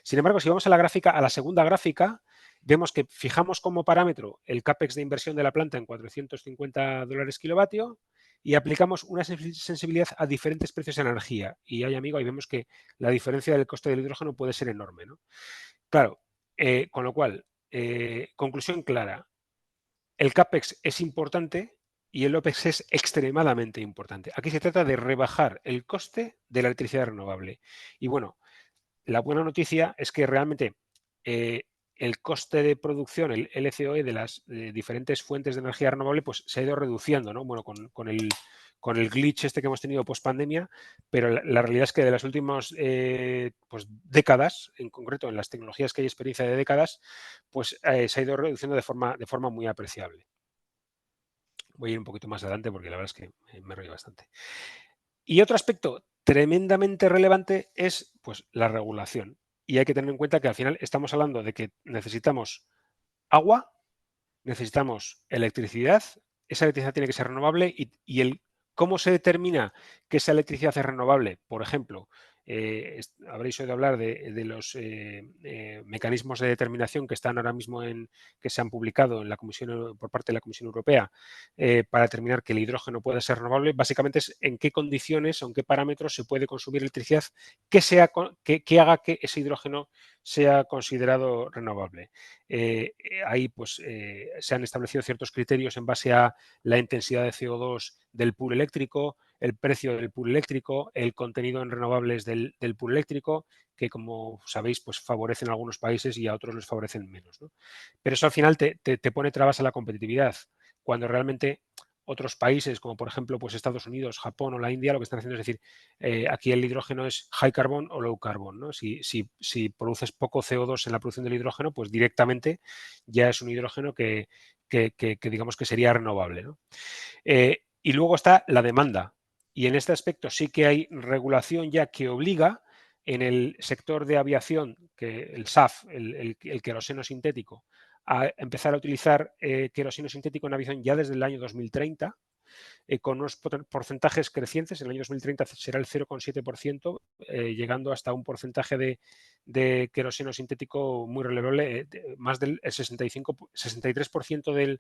Sin embargo, si vamos a la gráfica, a la segunda gráfica, vemos que fijamos como parámetro el CAPEX de inversión de la planta en 450 dólares kilovatio y aplicamos una sensibilidad a diferentes precios de energía. Y ahí, amigo, ahí vemos que la diferencia del coste del hidrógeno puede ser enorme, ¿no? Claro, con lo cual, conclusión clara, el CAPEX es importante y el OPEX es extremadamente importante. Aquí se trata de rebajar el coste de la electricidad renovable. Y bueno, la buena noticia es que realmente el coste de producción, el LCOE de las diferentes fuentes de energía renovable, pues se ha ido reduciendo, ¿no? Bueno, con el glitch este que hemos tenido post pandemia, pero la realidad es que de las últimas pues décadas, en concreto en las tecnologías que hay experiencia de décadas, pues se ha ido reduciendo de forma muy apreciable. Voy a ir un poquito más adelante porque la verdad es que me rollo bastante. Y otro aspecto tremendamente relevante es pues, la regulación. Y hay que tener en cuenta que al final estamos hablando de que necesitamos agua, necesitamos electricidad, esa electricidad tiene que ser renovable y el cómo se determina que esa electricidad es renovable, por ejemplo, habréis oído hablar de los mecanismos de determinación que están ahora mismo que se han publicado en la Comisión, por parte de la Comisión Europea para determinar que el hidrógeno puede ser renovable. Básicamente es en qué condiciones o en qué parámetros se puede consumir electricidad que haga que ese hidrógeno sea considerado renovable. Ahí pues, se han establecido ciertos criterios en base a la intensidad de CO2 del pool eléctrico, el precio del pool eléctrico, el contenido en renovables del pool eléctrico, que como sabéis pues favorecen a algunos países y a otros les favorecen menos, ¿no? Pero eso al final te pone trabas a la competitividad, cuando realmente otros países, como por ejemplo pues Estados Unidos, Japón o la India, lo que están haciendo es decir, aquí el hidrógeno es high carbon o low carbon, ¿no? Si produces poco CO2 en la producción del hidrógeno, pues directamente ya es un hidrógeno que digamos que sería renovable, ¿no? Y luego está la demanda. Y en este aspecto sí que hay regulación ya que obliga en el sector de aviación, que el SAF, el queroseno sintético, a empezar a utilizar queroseno sintético en aviación ya desde el año 2030, con unos porcentajes crecientes. En el año 2030 será el 0,7%, llegando hasta un porcentaje de queroseno sintético muy relevable, más del 63%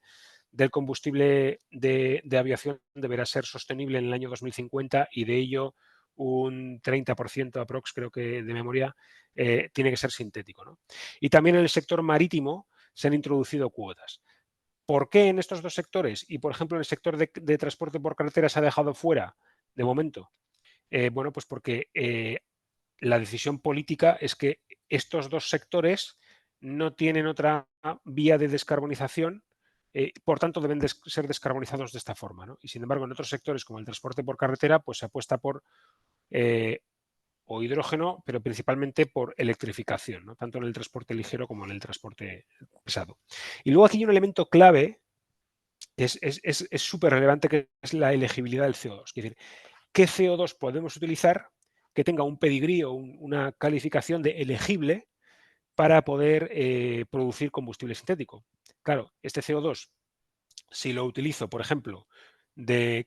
del combustible de aviación deberá ser sostenible en el año 2050 y de ello un 30% aprox, creo que de memoria, tiene que ser sintético, ¿no? Y también en el sector marítimo se han introducido cuotas. ¿Por qué en estos dos sectores? Y, por ejemplo, en el sector de transporte por carretera se ha dejado fuera, de momento. Bueno, pues porque la decisión política es que estos dos sectores no tienen otra vía de descarbonización, por tanto deben ser descarbonizados de esta forma, ¿no? Y sin embargo, en otros sectores como el transporte por carretera, pues se apuesta por o hidrógeno, pero principalmente por electrificación, ¿no? Tanto en el transporte ligero como en el transporte pesado. Y luego aquí hay un elemento clave es súper relevante, que es la elegibilidad del CO2. Es decir, ¿qué CO2 podemos utilizar que tenga un pedigrí o una calificación de elegible para poder producir combustible sintético? Claro, este CO2, si lo utilizo, por ejemplo,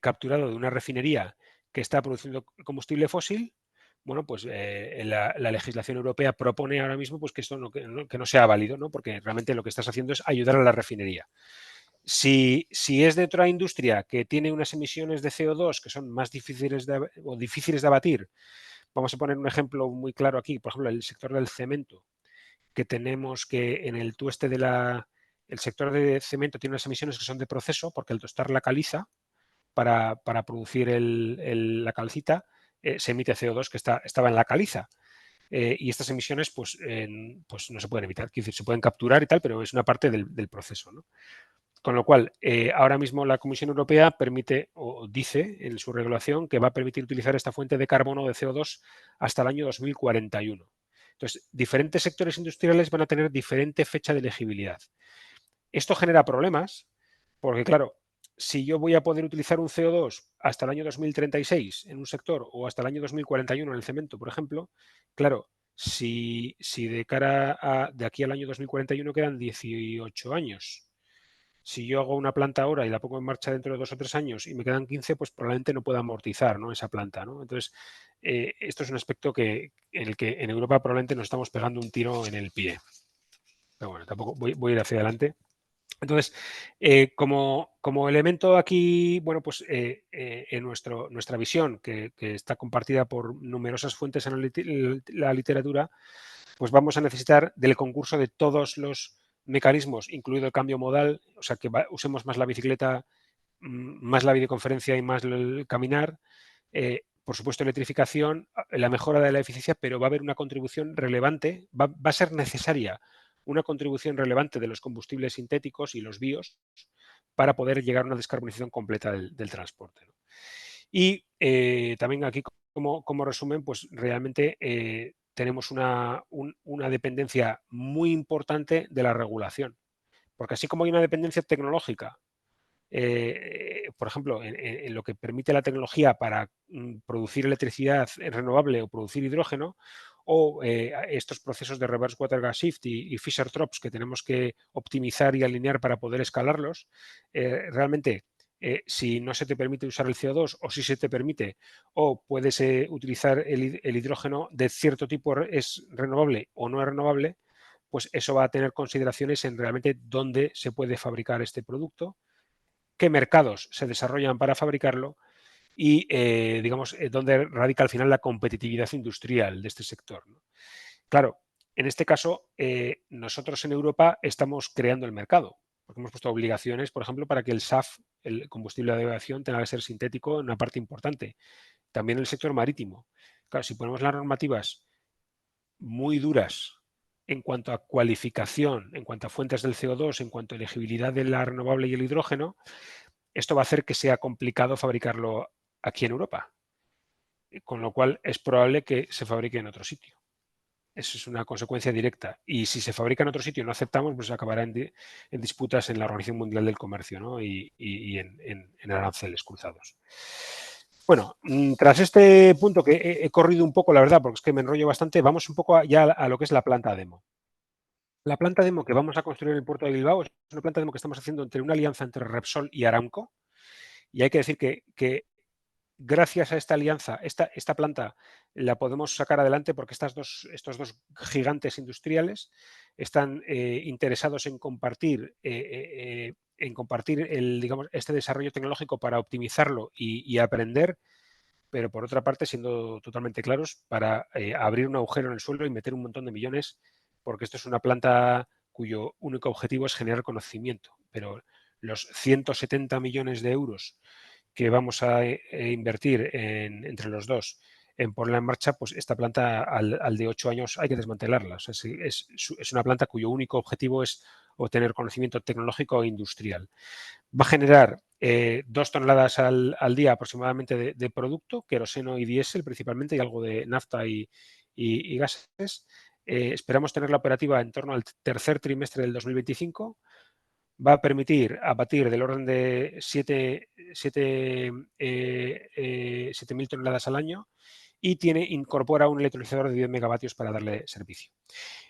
capturado de una refinería que está produciendo combustible fósil, bueno, pues la legislación europea propone ahora mismo pues, que esto que no sea válido, ¿no? Porque realmente lo que estás haciendo es ayudar a la refinería. Si es de otra industria que tiene unas emisiones de CO2 que son más difíciles de abatir, vamos a poner un ejemplo muy claro aquí, por ejemplo, el sector del cemento, que tenemos que en el tueste el sector de cemento tiene unas emisiones que son de proceso, porque al tostar la caliza para producir la calcita, se emite CO2 que estaba en la caliza. Y estas emisiones pues no se pueden evitar, es decir, se pueden capturar y tal, pero es una parte del proceso, ¿no? Con lo cual, ahora mismo la Comisión Europea permite o dice en su regulación que va a permitir utilizar esta fuente de carbono de CO2 hasta el año 2041. Entonces, diferentes sectores industriales van a tener diferente fecha de elegibilidad. Esto genera problemas porque, claro, si yo voy a poder utilizar un CO2 hasta el año 2036 en un sector o hasta el año 2041 en el cemento, por ejemplo, claro, si de cara de aquí al año 2041 quedan 18 años, si yo hago una planta ahora y la pongo en marcha dentro de 2 o 3 años y me quedan 15, pues probablemente no pueda amortizar, ¿no?, esa planta, ¿no? Entonces, esto es un aspecto en el que en Europa probablemente nos estamos pegando un tiro en el pie. Pero bueno, tampoco voy a ir hacia adelante. Entonces, como elemento aquí, bueno, pues en nuestra visión, que está compartida por numerosas fuentes en la literatura, pues vamos a necesitar del concurso de todos los mecanismos, incluido el cambio modal, o sea, que usemos más la bicicleta, más la videoconferencia y más el caminar. Por supuesto, electrificación, la mejora de la eficiencia, pero va a haber una contribución relevante, va a ser necesaria una contribución relevante de los combustibles sintéticos y los bios para poder llegar a una descarbonización completa del transporte, ¿no? Y también aquí, como resumen, pues realmente tenemos una dependencia muy importante de la regulación, porque así como hay una dependencia tecnológica, por ejemplo, en lo que permite la tecnología para producir electricidad renovable o producir hidrógeno, o estos procesos de reverse water gas shift y Fischer-Tropsch que tenemos que optimizar y alinear para poder escalarlos, realmente si no se te permite usar el CO2 o si se te permite o puedes utilizar el hidrógeno de cierto tipo, es renovable o no es renovable, pues eso va a tener consideraciones en realmente dónde se puede fabricar este producto, qué mercados se desarrollan para fabricarlo y, digamos, dónde radica al final la competitividad industrial de este sector, ¿no? Claro, en este caso, nosotros en Europa estamos creando el mercado, porque hemos puesto obligaciones, por ejemplo, para que el SAF, el combustible de aviación, tenga que ser sintético en una parte importante. También el sector marítimo. Claro, si ponemos las normativas muy duras en cuanto a cualificación, en cuanto a fuentes del CO2, en cuanto a elegibilidad de la renovable y el hidrógeno, esto va a hacer que sea complicado fabricarlo aquí en Europa, con lo cual es probable que se fabrique en otro sitio. Eso es una consecuencia directa. Y si se fabrica en otro sitio y no aceptamos, pues acabará en disputas en la Organización Mundial del Comercio, ¿no?, y en aranceles cruzados. Bueno, tras este punto que he corrido un poco, la verdad, porque es que me enrollo bastante, vamos un poco ya a lo que es la planta demo. La planta demo que vamos a construir en el puerto de Bilbao es una planta demo que estamos haciendo entre una alianza entre Repsol y Aramco. Y hay que decir que gracias a esta alianza, esta planta la podemos sacar adelante porque estos dos gigantes industriales están interesados en compartir digamos, este desarrollo tecnológico para optimizarlo y aprender, pero por otra parte, siendo totalmente claros, para abrir un agujero en el suelo y meter un montón de millones, porque esto es una planta cuyo único objetivo es generar conocimiento, pero los 170 millones de euros que vamos a invertir entre los dos en ponerla en marcha, pues esta planta al de 8 años hay que desmantelarla. O sea, es una planta cuyo único objetivo es obtener conocimiento tecnológico e industrial. Va a generar 2 toneladas al día aproximadamente de producto, queroseno y diésel principalmente, y algo de nafta y gases. Esperamos tenerla operativa en torno al tercer trimestre del 2025. va a permitir abatir del orden de 7.000 toneladas al año y incorpora un electrolizador de 10 megavatios para darle servicio.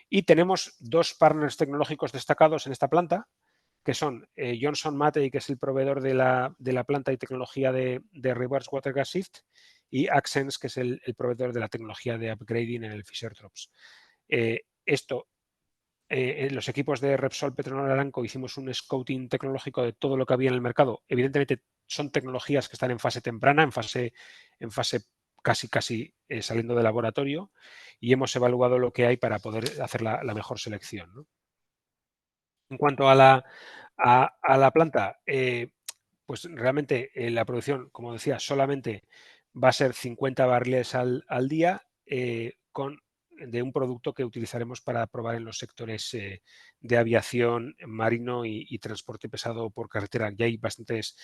Y tenemos dos partners tecnológicos destacados en esta planta, que son Johnson Matthey, que es el proveedor de la planta y tecnología de Reverse Water Gas Shift, y Axens, que es el proveedor de la tecnología de upgrading en el Fischer-Tropsch. En los equipos de Repsol, Petronor Aramco hicimos un scouting tecnológico de todo lo que había en el mercado. Evidentemente son tecnologías que están en fase temprana, en fase casi saliendo del laboratorio, y hemos evaluado lo que hay para poder hacer la mejor selección, ¿no? En cuanto a la planta, pues realmente la producción, como decía, solamente va a ser 50 barriles al día de un producto que utilizaremos para probar en los sectores de aviación, marino y transporte pesado por carretera. Ya hay bastantes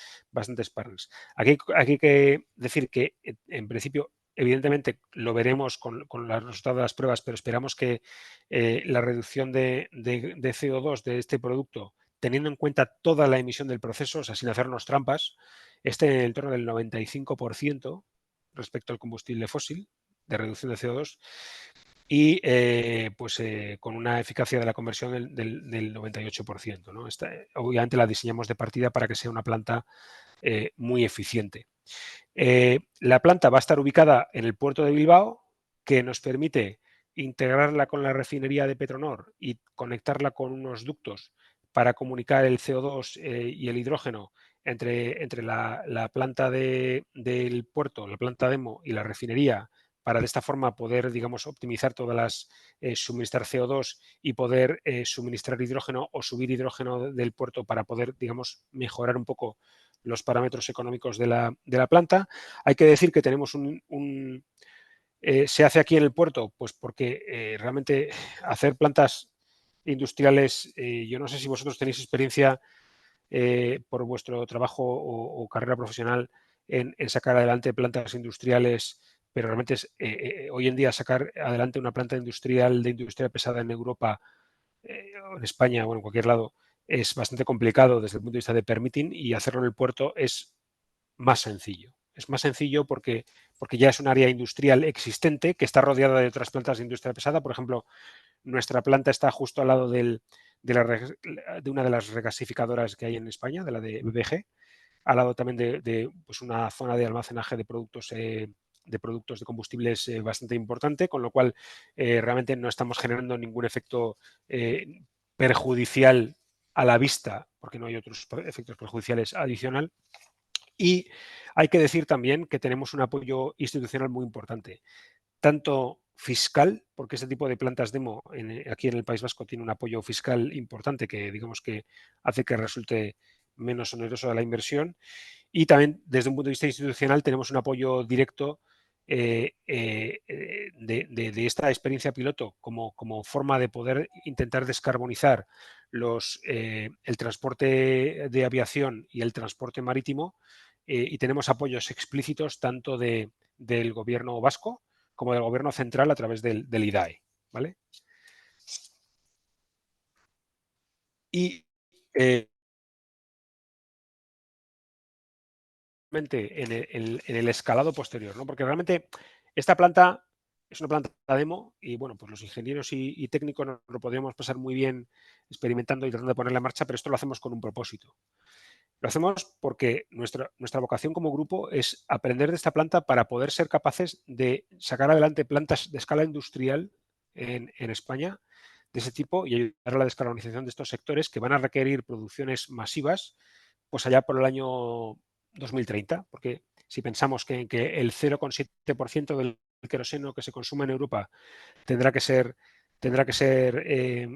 partners. Aquí hay que decir que, en principio, evidentemente lo veremos con los resultados de las pruebas, pero esperamos que la reducción de CO2 de este producto, teniendo en cuenta toda la emisión del proceso, o sea, sin hacernos trampas, esté en el entorno del 95% respecto al combustible fósil de reducción de CO2 y con una eficacia de la conversión del 98%, ¿no? Obviamente la diseñamos de partida para que sea una planta muy eficiente. La planta va a estar ubicada en el puerto de Bilbao, que nos permite integrarla con la refinería de Petronor y conectarla con unos ductos para comunicar el CO2 y el hidrógeno entre la planta del puerto, la planta demo y la refinería, para de esta forma poder, digamos, optimizar todas las, suministrar CO2 y poder suministrar hidrógeno o subir hidrógeno del puerto para poder, digamos, mejorar un poco los parámetros económicos de la planta. Hay que decir que tenemos se hace aquí en el puerto, pues porque realmente hacer plantas industriales, yo no sé si vosotros tenéis experiencia por vuestro trabajo o carrera profesional en sacar adelante plantas industriales, pero realmente hoy en día sacar adelante una planta industrial de industria pesada en Europa, en España o en cualquier lado, es bastante complicado desde el punto de vista de permitting, y hacerlo en el puerto es más sencillo. Es más sencillo porque ya es un área industrial existente que está rodeada de otras plantas de industria pesada. Por ejemplo, nuestra planta está justo al lado de una de las regasificadoras que hay en España, de la de BBG, al lado también de pues una zona de almacenaje de productos de combustibles bastante importante, con lo cual realmente no estamos generando ningún efecto perjudicial a la vista, porque no hay otros efectos perjudiciales adicional. Y hay que decir también que tenemos un apoyo institucional muy importante, tanto fiscal, porque este tipo de plantas demo aquí en el País Vasco tiene un apoyo fiscal importante que, digamos, que hace que resulte menos oneroso la inversión, y también desde un punto de vista institucional tenemos un apoyo directo de esta experiencia piloto como forma de poder intentar descarbonizar el transporte de aviación y el transporte marítimo, y tenemos apoyos explícitos tanto del gobierno vasco como del gobierno central a través del IDAE, ¿vale? Y en el escalado posterior, ¿no? Porque realmente esta planta es una planta demo y, bueno, pues los ingenieros y técnicos nos lo podríamos pasar muy bien experimentando y tratando de ponerla en marcha, pero esto lo hacemos con un propósito. Lo hacemos porque nuestra vocación como grupo es aprender de esta planta para poder ser capaces de sacar adelante plantas de escala industrial en España de ese tipo y ayudar a la descarbonización de estos sectores que van a requerir producciones masivas, pues allá por el año 2030, porque si pensamos que el 0,7% del queroseno que se consume en Europa tendrá que ser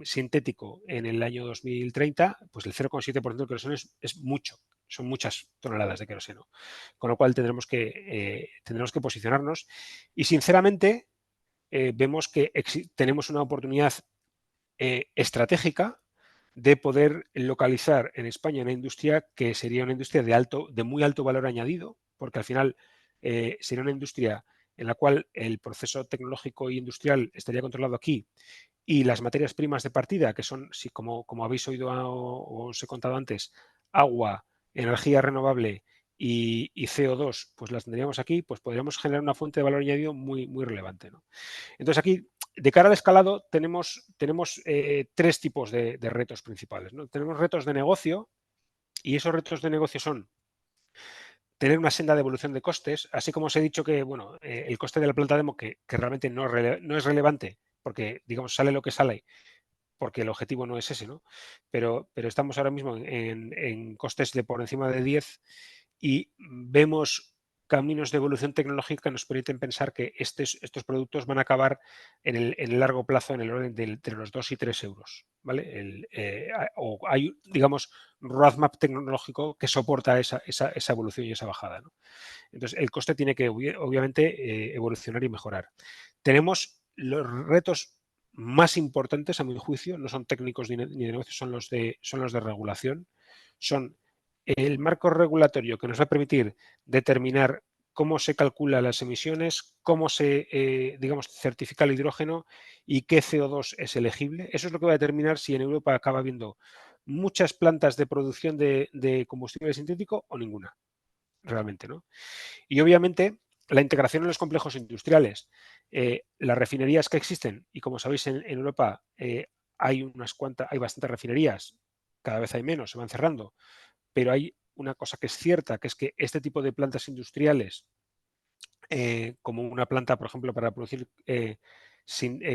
sintético en el año 2030, pues el 0,7% del queroseno es mucho, son muchas toneladas de queroseno, con lo cual tendremos que posicionarnos, y sinceramente vemos que tenemos una oportunidad estratégica de poder localizar en España una industria que sería una industria de muy alto valor añadido, porque al final sería una industria en la cual el proceso tecnológico e industrial estaría controlado aquí y las materias primas de partida, que son, si como habéis oído o os he contado antes, agua, energía renovable y CO2, pues las tendríamos aquí, pues podríamos generar una fuente de valor añadido muy, muy relevante, ¿no? Entonces aquí, de cara al escalado, tenemos 3 tipos de retos principales, ¿no? Tenemos retos de negocio, y esos retos de negocio son tener una senda de evolución de costes, así como os he dicho que, bueno, el coste de la planta demo, que realmente no es relevante, porque, digamos, sale lo que sale, porque el objetivo no es ese, ¿no? Pero estamos ahora mismo en costes de por encima de 10 y vemos caminos de evolución tecnológica que nos permiten pensar que estos productos van a acabar en el largo plazo en el orden de entre los 2 y 3 euros, ¿vale? O hay, digamos, roadmap tecnológico que soporta esa evolución y esa bajada, ¿no? Entonces, el coste tiene que, obviamente, evolucionar y mejorar. Tenemos los retos más importantes, a mi juicio, no son técnicos ni de negocio, son los de regulación. Son el marco regulatorio que nos va a permitir determinar cómo se calculan las emisiones, cómo se, digamos, certifica el hidrógeno y qué CO2 es elegible. Eso es lo que va a determinar si en Europa acaba habiendo muchas plantas de producción de combustible sintético o ninguna, realmente, ¿no? Y obviamente la integración en los complejos industriales. Las refinerías que existen, y como sabéis en Europa hay bastantes refinerías, cada vez hay menos, se van cerrando, pero hay una cosa que es cierta, que es que este tipo de plantas industriales, como una planta, por ejemplo, para producir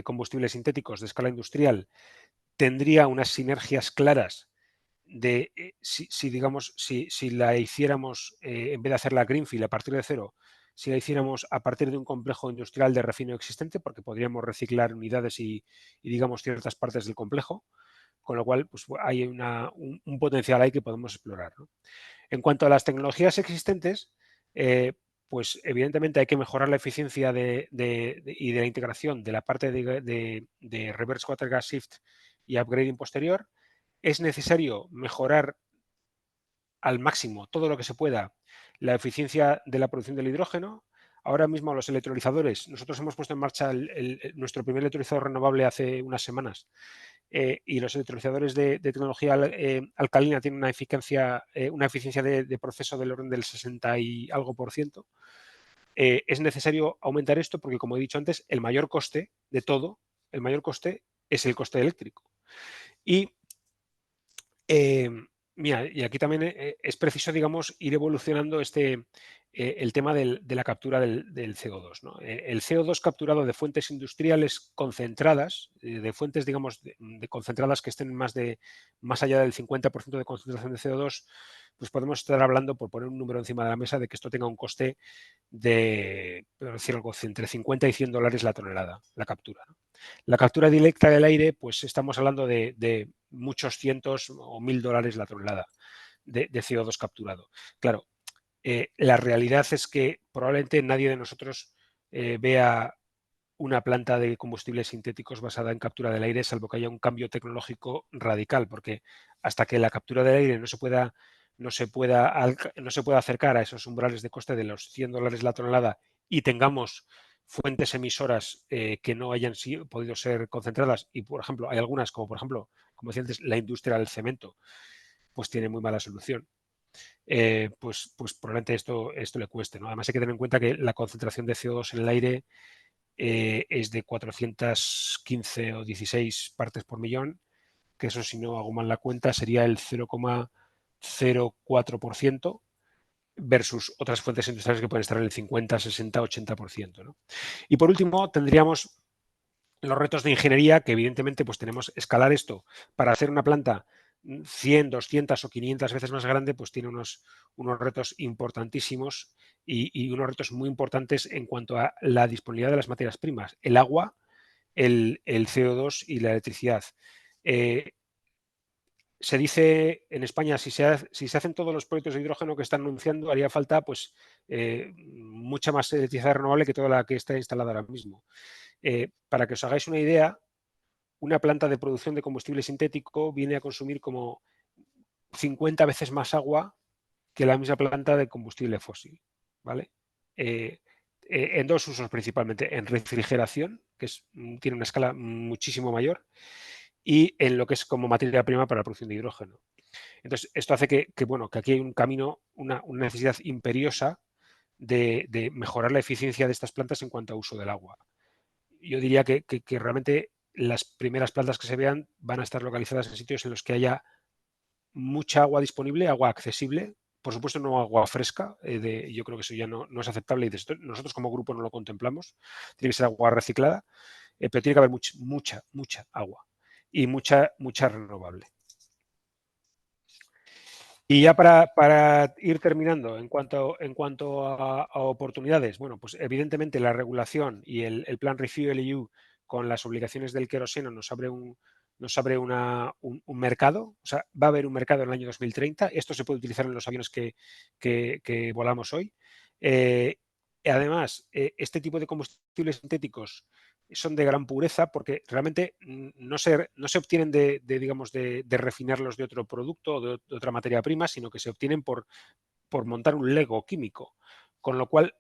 combustibles sintéticos de escala industrial, tendría unas sinergias claras de si la hiciéramos, en vez de hacerla greenfield a partir de cero, si la hiciéramos a partir de un complejo industrial de refinado existente, porque podríamos reciclar unidades y digamos, ciertas partes del complejo, con lo cual pues, hay un potencial ahí que podemos explorar, ¿no? En cuanto a las tecnologías existentes, pues evidentemente hay que mejorar la eficiencia y de la integración de la parte de reverse water gas shift y upgrading posterior. Es necesario mejorar al máximo todo lo que se pueda la eficiencia de la producción del hidrógeno. Ahora mismo los electrolizadores, nosotros hemos puesto en marcha nuestro primer electrolizador renovable hace unas semanas, y los electrolizadores de tecnología alcalina tienen una eficiencia de proceso del orden del 60 y algo %. Es necesario aumentar esto porque, como he dicho antes, el mayor coste de todo, el mayor coste es el coste eléctrico. Y mira, y aquí también es preciso, digamos, ir evolucionando el tema de la captura del CO2, ¿no? El CO2 capturado de fuentes industriales concentradas, de fuentes, digamos, de concentradas que estén más allá del 50% de concentración de CO2, pues podemos estar hablando, por poner un número encima de la mesa, de que esto tenga un coste de, por decir algo, entre 50 y $100 la tonelada, la captura, ¿no? La captura directa del aire, pues estamos hablando de muchos cientos o $1000 la tonelada de CO2 capturado. Claro, la realidad es que probablemente nadie de nosotros vea una planta de combustibles sintéticos basada en captura del aire, salvo que haya un cambio tecnológico radical, porque hasta que la captura del aire no se pueda acercar a esos umbrales de coste de los $100 la tonelada y tengamos fuentes emisoras que no hayan podido ser concentradas, y por ejemplo hay algunas, como por ejemplo, como decía antes, la industria del cemento, pues tiene muy mala solución. Pues probablemente esto le cueste, ¿no? Además hay que tener en cuenta que la concentración de CO2 en el aire es de 415 o 16 partes por millón, que eso, si no hago mal la cuenta, sería el 0,04%, versus otras fuentes industriales que pueden estar en el 50, 60, 80%, ¿no? Y por último, tendríamos los retos de ingeniería, que evidentemente pues tenemos que escalar esto para hacer una planta 100, 200 o 500 veces más grande, pues tiene unos retos importantísimos y unos retos muy importantes en cuanto a la disponibilidad de las materias primas, el agua, el CO2 y la electricidad. Se dice en España, si se hacen todos los proyectos de hidrógeno que están anunciando, haría falta pues mucha más electricidad renovable que toda la que está instalada ahora mismo. Para que os hagáis una idea, una planta de producción de combustible sintético viene a consumir como 50 veces más agua que la misma planta de combustible fósil, ¿vale? en dos usos principalmente, en refrigeración, que tiene una escala muchísimo mayor, y en lo que es como materia prima para la producción de hidrógeno. Entonces, esto hace que aquí hay un camino, una necesidad imperiosa de mejorar la eficiencia de estas plantas en cuanto a uso del agua. Yo diría que realmente las primeras plantas que se vean van a estar localizadas en sitios en los que haya mucha agua disponible, agua accesible, por supuesto no agua fresca, yo creo que eso ya no es aceptable y nosotros como grupo no lo contemplamos, tiene que ser agua reciclada, pero tiene que haber mucha agua y mucha renovable. Y ya para ir terminando, en cuanto a oportunidades, bueno, pues evidentemente la regulación y el plan ReFuelEU con las obligaciones del queroseno nos abre un mercado, o sea, va a haber un mercado en el año 2030. Esto se puede utilizar en los aviones que volamos hoy. Además, este tipo de combustibles sintéticos son de gran pureza porque realmente no se obtienen de refinarlos de otro producto o de otra materia prima, sino que se obtienen por montar un lego químico, con lo cual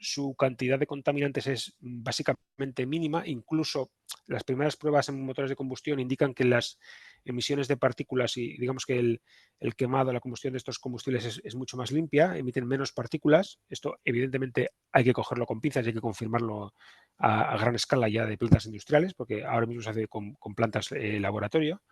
su cantidad de contaminantes es básicamente mínima. Incluso las primeras pruebas en motores de combustión indican que las emisiones de partículas y digamos que el quemado, la combustión de estos combustibles es mucho más limpia, emiten menos partículas. Esto evidentemente hay que cogerlo con pinzas y hay que confirmarlo a gran escala ya de plantas industriales, porque ahora mismo se hace con plantas laboratorio.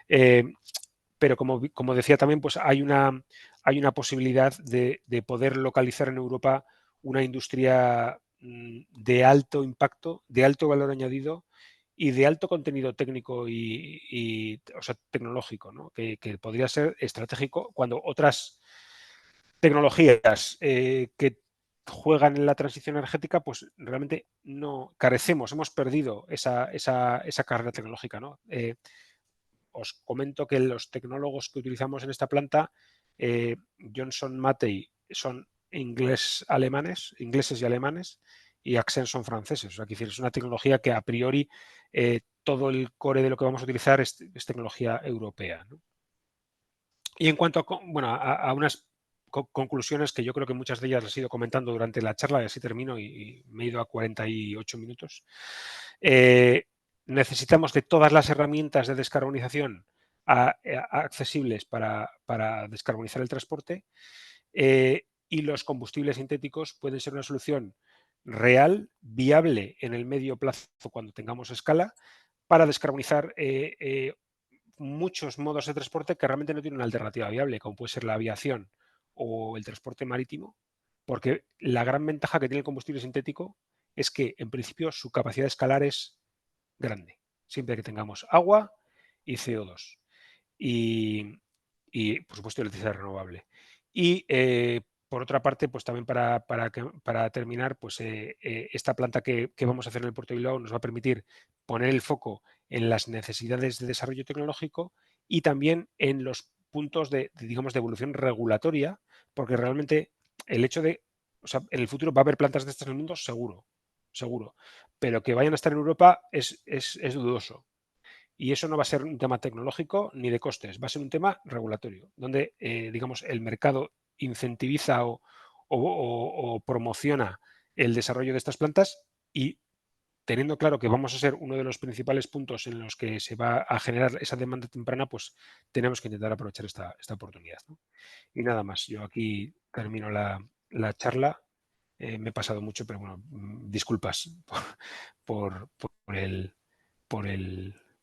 Pero como decía también, pues hay una posibilidad de poder localizar en Europa una industria de alto impacto, de alto valor añadido y de alto contenido técnico o sea, tecnológico, ¿no? que podría ser estratégico cuando otras tecnologías que juegan en la transición energética, pues realmente no carecemos, hemos perdido esa carrera tecnológica, ¿no? Os comento que los tecnólogos que utilizamos en esta planta, Johnson Matthey, son ingleses y alemanes, y Axen son franceses. O sea, es una tecnología que a priori todo el core de lo que vamos a utilizar es tecnología europea, ¿no? Y en cuanto a unas conclusiones que yo creo que muchas de ellas las he ido comentando durante la charla, y así termino y me he ido a 48 minutos. Necesitamos de todas las herramientas de descarbonización accesibles para descarbonizar el transporte, y los combustibles sintéticos pueden ser una solución real, viable en el medio plazo cuando tengamos escala, para descarbonizar muchos modos de transporte que realmente no tienen una alternativa viable, como puede ser la aviación o el transporte marítimo, porque la gran ventaja que tiene el combustible sintético es que, en principio, su capacidad de escalar es grande, siempre que tengamos agua y CO2 y por supuesto, electricidad renovable. Y por otra parte, pues también para terminar, pues esta planta que vamos a hacer en el puerto de Bilbao nos va a permitir poner el foco en las necesidades de desarrollo tecnológico y también en los puntos digamos, de evolución regulatoria, porque realmente el hecho o sea, en el futuro va a haber plantas de estas en el mundo, seguro, pero que vayan a estar en Europa es dudoso. Y eso no va a ser un tema tecnológico ni de costes, va a ser un tema regulatorio, donde, digamos, el mercado incentiviza o promociona el desarrollo de estas plantas, y teniendo claro que vamos a ser uno de los principales puntos en los que se va a generar esa demanda temprana, pues tenemos que intentar aprovechar esta oportunidad, ¿no? Y nada más, yo aquí termino la charla. Me he pasado mucho, pero bueno, disculpas por el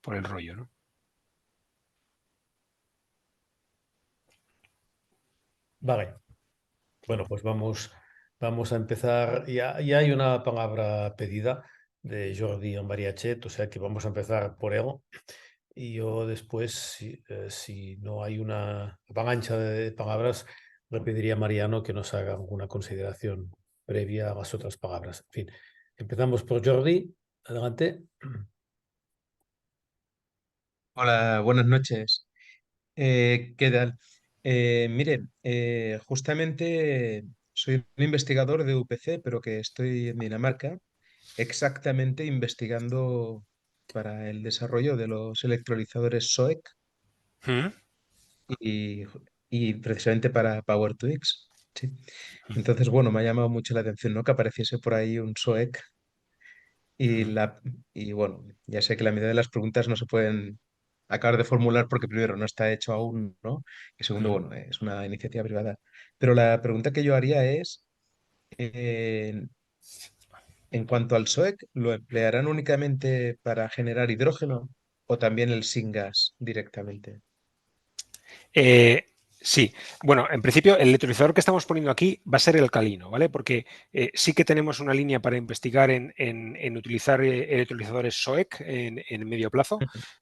rollo, ¿no? Vale. Bueno, pues vamos a empezar. Ya hay una palabra pedida de Jordi Ambariachet, o sea que vamos a empezar por él. Y yo después, si no hay una avalancha de palabras, le pediría a Mariano que nos haga alguna consideración previa a las otras palabras. En fin, empezamos por Jordi. Adelante. Hola, buenas noches. ¿Qué tal? Mire, justamente soy un investigador de UPC, pero que estoy en Dinamarca, exactamente investigando para el desarrollo de los electrolizadores SOEC ¿Mm? y, y precisamente para Power2X. Sí. Entonces, bueno, me ha llamado mucho la atención, ¿no? Que apareciese por ahí un SOEC y, y bueno, ya sé que la mitad de las preguntas no se pueden acabar de formular porque primero no está hecho aún, ¿no? Y segundo, bueno, es una iniciativa privada. Pero la pregunta que yo haría es, eh, en cuanto al SOEC, ¿lo emplearán únicamente para generar hidrógeno o también el syngas directamente? Sí, bueno, en principio el electrolizador que estamos poniendo aquí va a ser el alcalino, ¿vale? Porque sí que tenemos una línea para investigar en utilizar electrolizadores SOEC en medio plazo,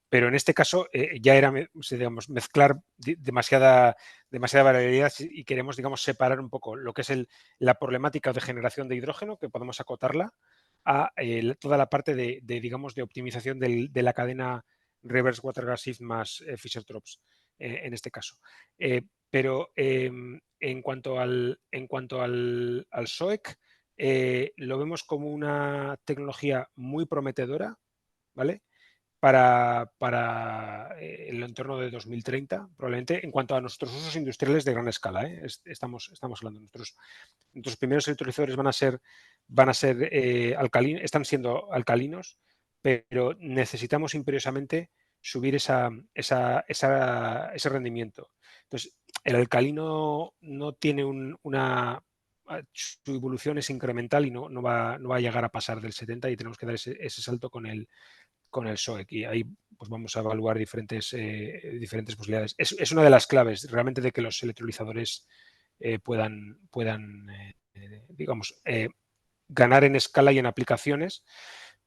pero en este caso ya era, digamos, mezclar demasiada variabilidad y queremos, digamos, separar un poco lo que es la problemática de generación de hidrógeno, que podemos acotarla a toda la parte digamos, de optimización de la cadena reverse water gas shift más Fischer-Tropsch. En este caso. Pero en cuanto al SOEC, lo vemos como una tecnología muy prometedora, ¿vale? Para el entorno de 2030, probablemente, en cuanto a nuestros usos industriales de gran escala. Estamos hablando. Nuestros primeros electrolizadores van a ser alcalinos, están siendo alcalinos, pero necesitamos imperiosamente subir ese rendimiento. Entonces, el alcalino no tiene su evolución es incremental y no va a llegar a pasar del 70 y tenemos que dar ese salto con el SOEC y ahí pues vamos a evaluar diferentes posibilidades. Es una de las claves realmente de que los electrolizadores puedan digamos, ganar en escala y en aplicaciones,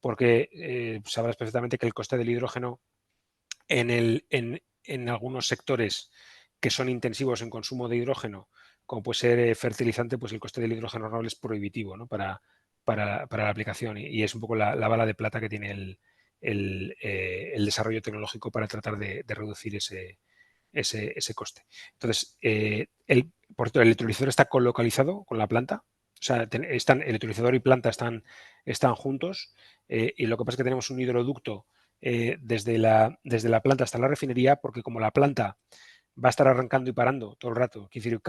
porque sabrás perfectamente que el coste del hidrógeno en algunos sectores que son intensivos en consumo de hidrógeno, como puede ser fertilizante, pues el coste del hidrógeno renovable es prohibitivo, ¿no? para la aplicación y es un poco la bala de plata que tiene el desarrollo tecnológico para tratar de reducir ese coste. Entonces, por cierto, el electrolizador está colocalizado con la planta, o sea, el electrolizador y planta están juntos y lo que pasa es que tenemos un hidroducto desde la planta hasta la refinería, porque como la planta va a estar arrancando y parando todo el rato, es decir,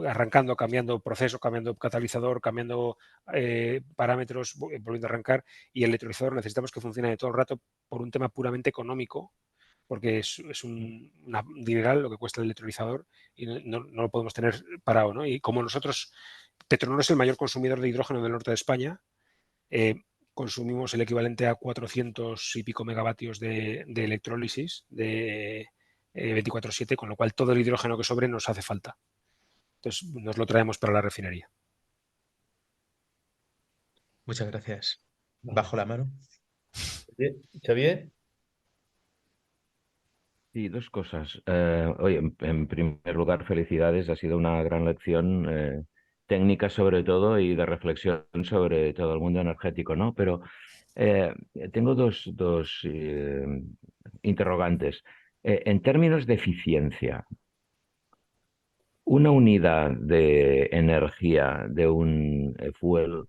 arrancando, cambiando proceso, cambiando catalizador, cambiando parámetros, volviendo a arrancar, y el electrolizador necesitamos que funcione todo el rato por un tema puramente económico, porque es un dineral lo que cuesta el electrolizador y no lo podemos tener parado, ¿no? Y como nosotros, Petronor es el mayor consumidor de hidrógeno del norte de España, consumimos el equivalente a 400 y pico megavatios de electrólisis de 24/7, con lo cual todo el hidrógeno que sobre nos hace falta. Entonces nos lo traemos para la refinería. Muchas gracias. Bajo la mano. Xavier. Sí, dos cosas. Oye, en primer lugar, felicidades. Ha sido una gran lección técnica sobre todo y de reflexión sobre todo el mundo energético, ¿no? Pero tengo dos interrogantes. En términos de eficiencia, una unidad de energía de un fuel,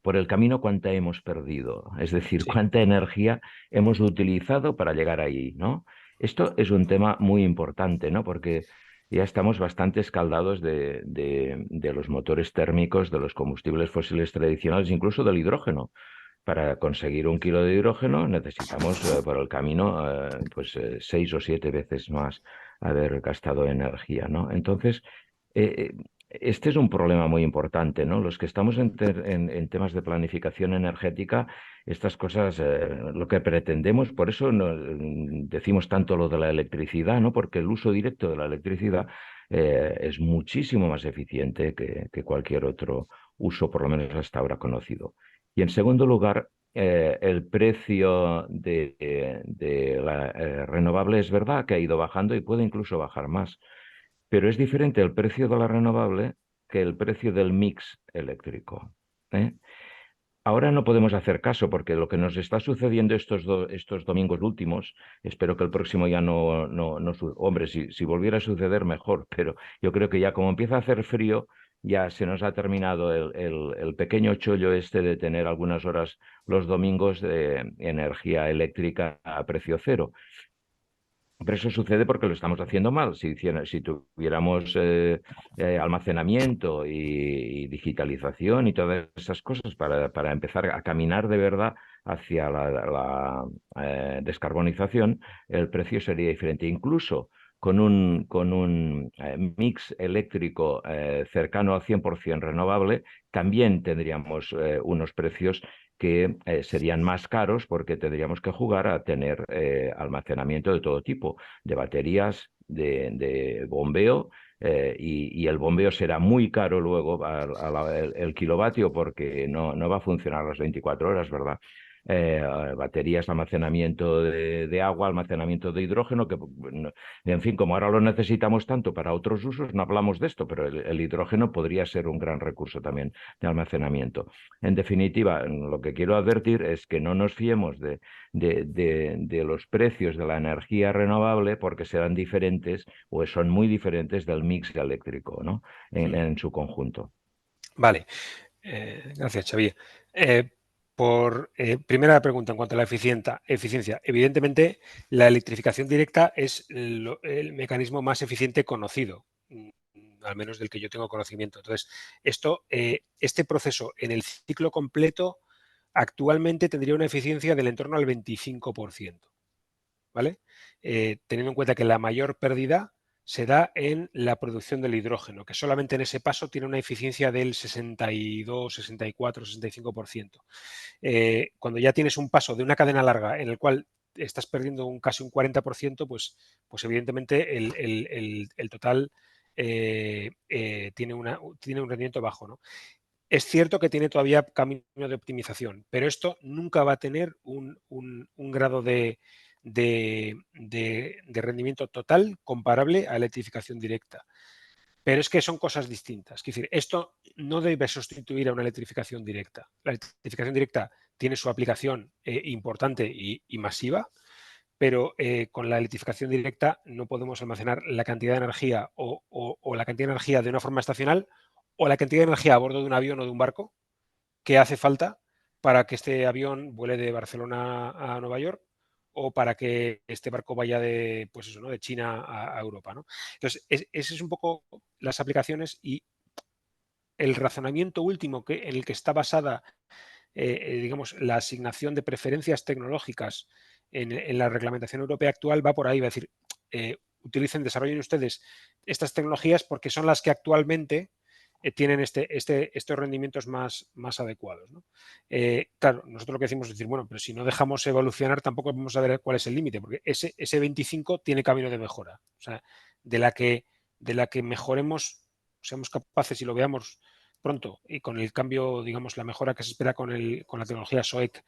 por el camino, ¿cuánta hemos perdido? Es decir, Sí. ¿cuánta energía hemos utilizado para llegar ahí, ¿no? Esto es un tema muy importante, ¿no? Porque ya estamos bastante escaldados de los motores térmicos, de los combustibles fósiles tradicionales, incluso del hidrógeno. Para conseguir 1 kilo de hidrógeno necesitamos por el camino 6 o 7 veces más haber gastado energía, ¿no? Entonces, este es un problema muy importante, ¿no? Los que estamos en temas de planificación energética, estas cosas, lo que pretendemos, por eso decimos tanto lo de la electricidad, ¿no? Porque el uso directo de la electricidad es muchísimo más eficiente que cualquier otro uso, por lo menos hasta ahora conocido. Y en segundo lugar, el precio de la renovable es verdad que ha ido bajando y puede incluso bajar más, pero es diferente el precio de la renovable que el precio del mix eléctrico, ¿eh? Ahora no podemos hacer caso porque lo que nos está sucediendo estos domingos últimos, espero que el próximo ya no hombre, si volviera a suceder mejor, pero yo creo que ya como empieza a hacer frío, ya se nos ha terminado el pequeño chollo este de tener algunas horas los domingos de energía eléctrica a precio cero. Pero eso sucede porque lo estamos haciendo mal. Si tuviéramos almacenamiento y digitalización y todas esas cosas para empezar a caminar de verdad hacia la descarbonización, el precio sería diferente. Incluso con un mix eléctrico cercano al 100% renovable, también tendríamos unos precios que serían más caros porque tendríamos que jugar a tener almacenamiento de todo tipo, de baterías, de bombeo, y el bombeo será muy caro luego el kilovatio porque no va a funcionar las 24 horas, ¿verdad? Baterías, almacenamiento de agua, almacenamiento de hidrógeno, que en fin, como ahora lo necesitamos tanto para otros usos, no hablamos de esto, pero el hidrógeno podría ser un gran recurso también de almacenamiento. En definitiva, lo que quiero advertir es que no nos fiemos de los precios de la energía renovable porque serán diferentes o son muy diferentes del mix eléctrico, ¿no? En su conjunto. Vale, gracias, Xavier. Primera pregunta en cuanto a la eficiencia. Evidentemente, la electrificación directa es el mecanismo más eficiente conocido, al menos del que yo tengo conocimiento. Entonces, este proceso en el ciclo completo actualmente tendría una eficiencia del entorno al 25%, ¿vale? Teniendo en cuenta que la mayor pérdida se da en la producción del hidrógeno, que solamente en ese paso tiene una eficiencia del 62, 64, 65%. Cuando ya tienes un paso de una cadena larga en el cual estás perdiendo casi un 40%, pues evidentemente el total tiene un rendimiento bajo, ¿no? Es cierto que tiene todavía camino de optimización, pero esto nunca va a tener un grado de rendimiento total comparable a electrificación directa. Pero es que son cosas distintas. Es decir, esto no debe sustituir a una electrificación directa. La electrificación directa tiene su aplicación importante y masiva, pero con la electrificación directa no podemos almacenar la cantidad de energía o la cantidad de energía de una forma estacional o la cantidad de energía a bordo de un avión o de un barco que hace falta para que este avión vuele de Barcelona a Nueva York o para que este barco vaya de, pues eso, ¿no?, de China a Europa, ¿no? Entonces, ese es un poco las aplicaciones y el razonamiento último en el que está basada, digamos, la asignación de preferencias tecnológicas en la reglamentación europea actual va por ahí, va a decir, desarrollen ustedes estas tecnologías porque son las que actualmente tienen estos rendimientos más adecuados, ¿no? Claro, nosotros lo que decimos es decir, bueno, pero si no dejamos evolucionar tampoco vamos a ver cuál es el límite, porque ese 25 tiene camino de mejora. O sea, de la que mejoremos, seamos capaces y lo veamos pronto y con el cambio, digamos, la mejora que se espera con la tecnología SOEC,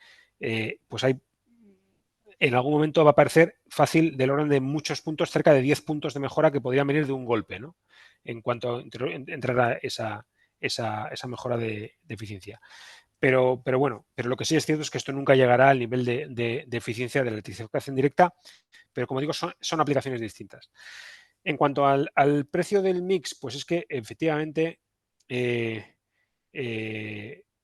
pues en algún momento va a parecer fácil del orden de muchos puntos, cerca de 10 puntos de mejora que podrían venir de un golpe, ¿no? En cuanto entrara esa mejora de eficiencia. Pero bueno, pero lo que sí es cierto es que esto nunca llegará al nivel de eficiencia de la electrificación directa, pero como digo, son aplicaciones distintas. En cuanto al precio del mix, pues es que efectivamente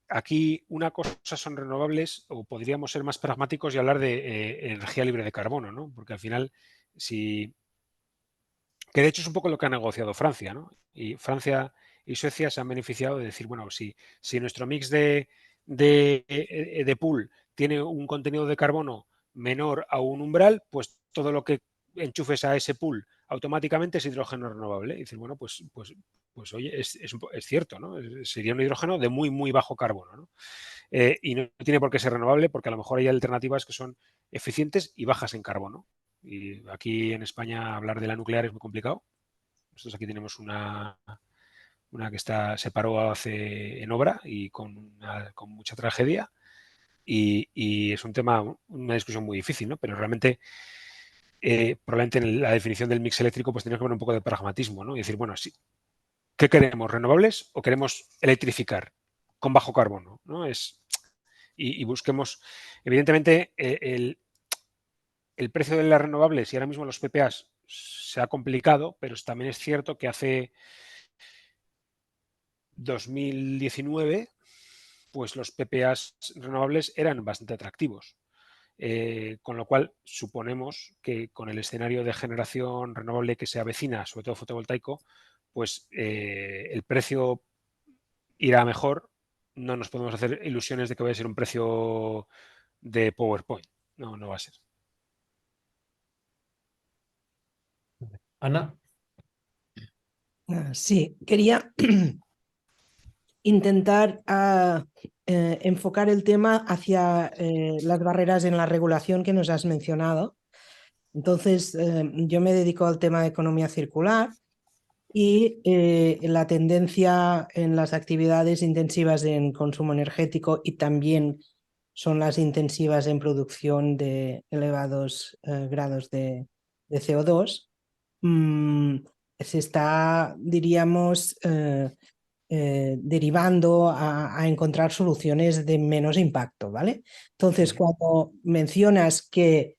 aquí una cosa son renovables o podríamos ser más pragmáticos y hablar de energía libre de carbono, ¿no? Porque al final, que de hecho es un poco lo que ha negociado Francia, ¿no? Y Francia y Suecia se han beneficiado de decir, bueno, si nuestro mix de pool tiene un contenido de carbono menor a un umbral, pues todo lo que enchufes a ese pool automáticamente es hidrógeno renovable. Y decir, bueno, pues oye, es cierto, ¿no? Sería un hidrógeno de muy, muy bajo carbono, ¿no? Y no tiene por qué ser renovable porque a lo mejor hay alternativas que son eficientes y bajas en carbono. Y aquí en España hablar de la nuclear es muy complicado. Nosotros aquí tenemos una que se paró en obra y con mucha tragedia. Y es un tema, una discusión muy difícil, ¿no? Pero realmente, probablemente en la definición del mix eléctrico, pues tenemos que ver un poco de pragmatismo, ¿no? Y decir, bueno, ¿qué queremos? ¿Renovables o queremos electrificar con bajo carbono? ¿No? Y busquemos, evidentemente, el precio de las renovables y ahora mismo los PPAs se ha complicado, pero también es cierto que hace 2019 pues los PPAs renovables eran bastante atractivos. Con lo cual suponemos que con el escenario de generación renovable que se avecina, sobre todo fotovoltaico, pues el precio irá mejor. No nos podemos hacer ilusiones de que vaya a ser un precio de PowerPoint. No, no va a ser. Ana. Sí, quería intentar enfocar el tema hacia las barreras en la regulación que nos has mencionado. Entonces, yo me dedico al tema de economía circular y la tendencia en las actividades intensivas en consumo energético y también son las intensivas en producción de elevados grados de CO2, se está, diríamos, derivando a encontrar soluciones de menos impacto, ¿vale? Entonces, cuando mencionas que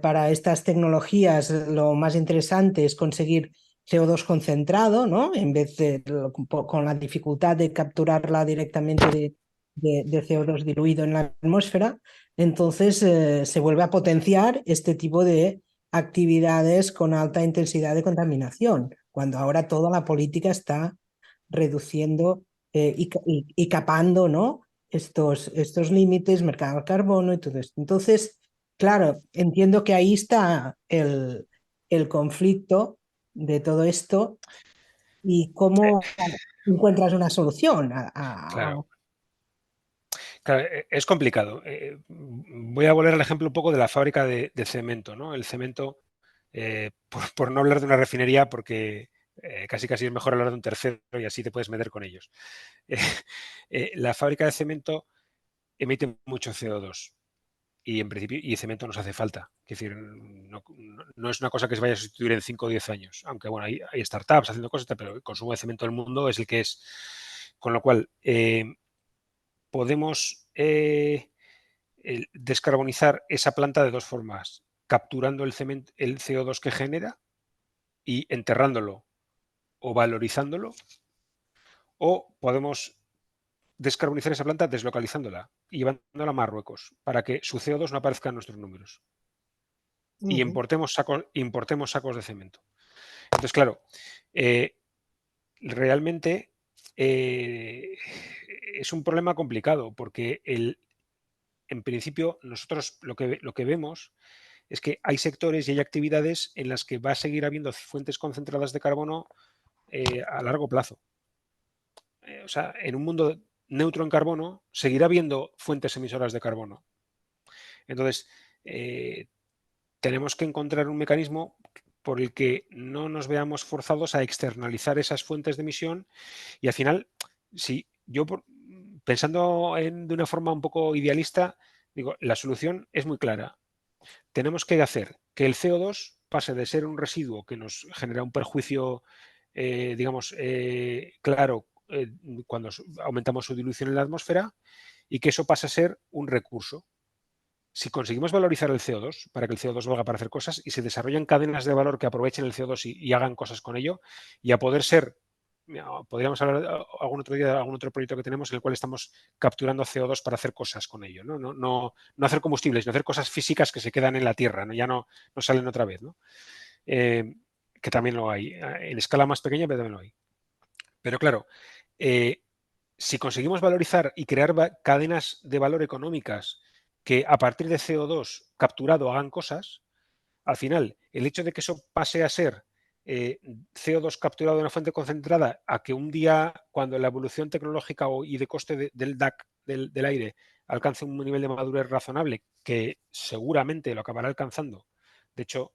para estas tecnologías lo más interesante es conseguir CO2 concentrado, ¿no? En vez de con la dificultad de capturarla directamente de CO2 diluido en la atmósfera, entonces se vuelve a potenciar este tipo de actividades con alta intensidad de contaminación, cuando ahora toda la política está reduciendo y capando, ¿no? estos límites, mercado del carbono y todo esto. Entonces, claro, entiendo que ahí está el conflicto de todo esto y cómo encuentras una solución Claro. Claro, es complicado. Voy a volver al ejemplo un poco de la fábrica de cemento, ¿no? El cemento, por no hablar de una refinería, porque casi es mejor hablar de un tercero y así te puedes meter con ellos. La fábrica de cemento emite mucho CO2 y en principio cemento nos hace falta. Es decir, no es una cosa que se vaya a sustituir en 5 o 10 años, aunque bueno, hay startups haciendo cosas, pero el consumo de cemento del mundo es el que es. Con lo cual, podemos descarbonizar esa planta de dos formas: capturando el CO2 que genera y enterrándolo o valorizándolo, o podemos descarbonizar esa planta deslocalizándola y llevándola a Marruecos para que su CO2 no aparezca en nuestros números. Y importemos sacos de cemento. Entonces, claro, realmente es un problema complicado porque en principio nosotros lo que vemos es que hay sectores y hay actividades en las que va a seguir habiendo fuentes concentradas de carbono a largo plazo. O sea, en un mundo neutro en carbono seguirá habiendo fuentes emisoras de carbono. Entonces, tenemos que encontrar un mecanismo por el que no nos veamos forzados a externalizar esas fuentes de emisión y al final, si yo pensando de una forma un poco idealista, digo, la solución es muy clara. Tenemos que hacer que el CO2 pase de ser un residuo que nos genera un perjuicio, digamos, claro, cuando aumentamos su dilución en la atmósfera, y que eso pase a ser un recurso. Si conseguimos valorizar el CO2 para que el CO2 valga para hacer cosas y se desarrollan cadenas de valor que aprovechen el CO2 y hagan cosas con ello, y a poder ser, podríamos hablar algún otro día de algún otro proyecto que tenemos en el cual estamos capturando CO2 para hacer cosas con ello, no hacer combustibles, sino hacer cosas físicas que se quedan en la Tierra, ya no salen otra vez, que también lo hay, en escala más pequeña, pero también lo hay. Pero claro, si conseguimos valorizar y crear cadenas de valor económicas que a partir de CO2 capturado hagan cosas, al final el hecho de que eso pase a ser CO2 capturado de una fuente concentrada a que un día, cuando la evolución tecnológica y de coste del DAC del aire alcance un nivel de madurez razonable, que seguramente lo acabará alcanzando. De hecho,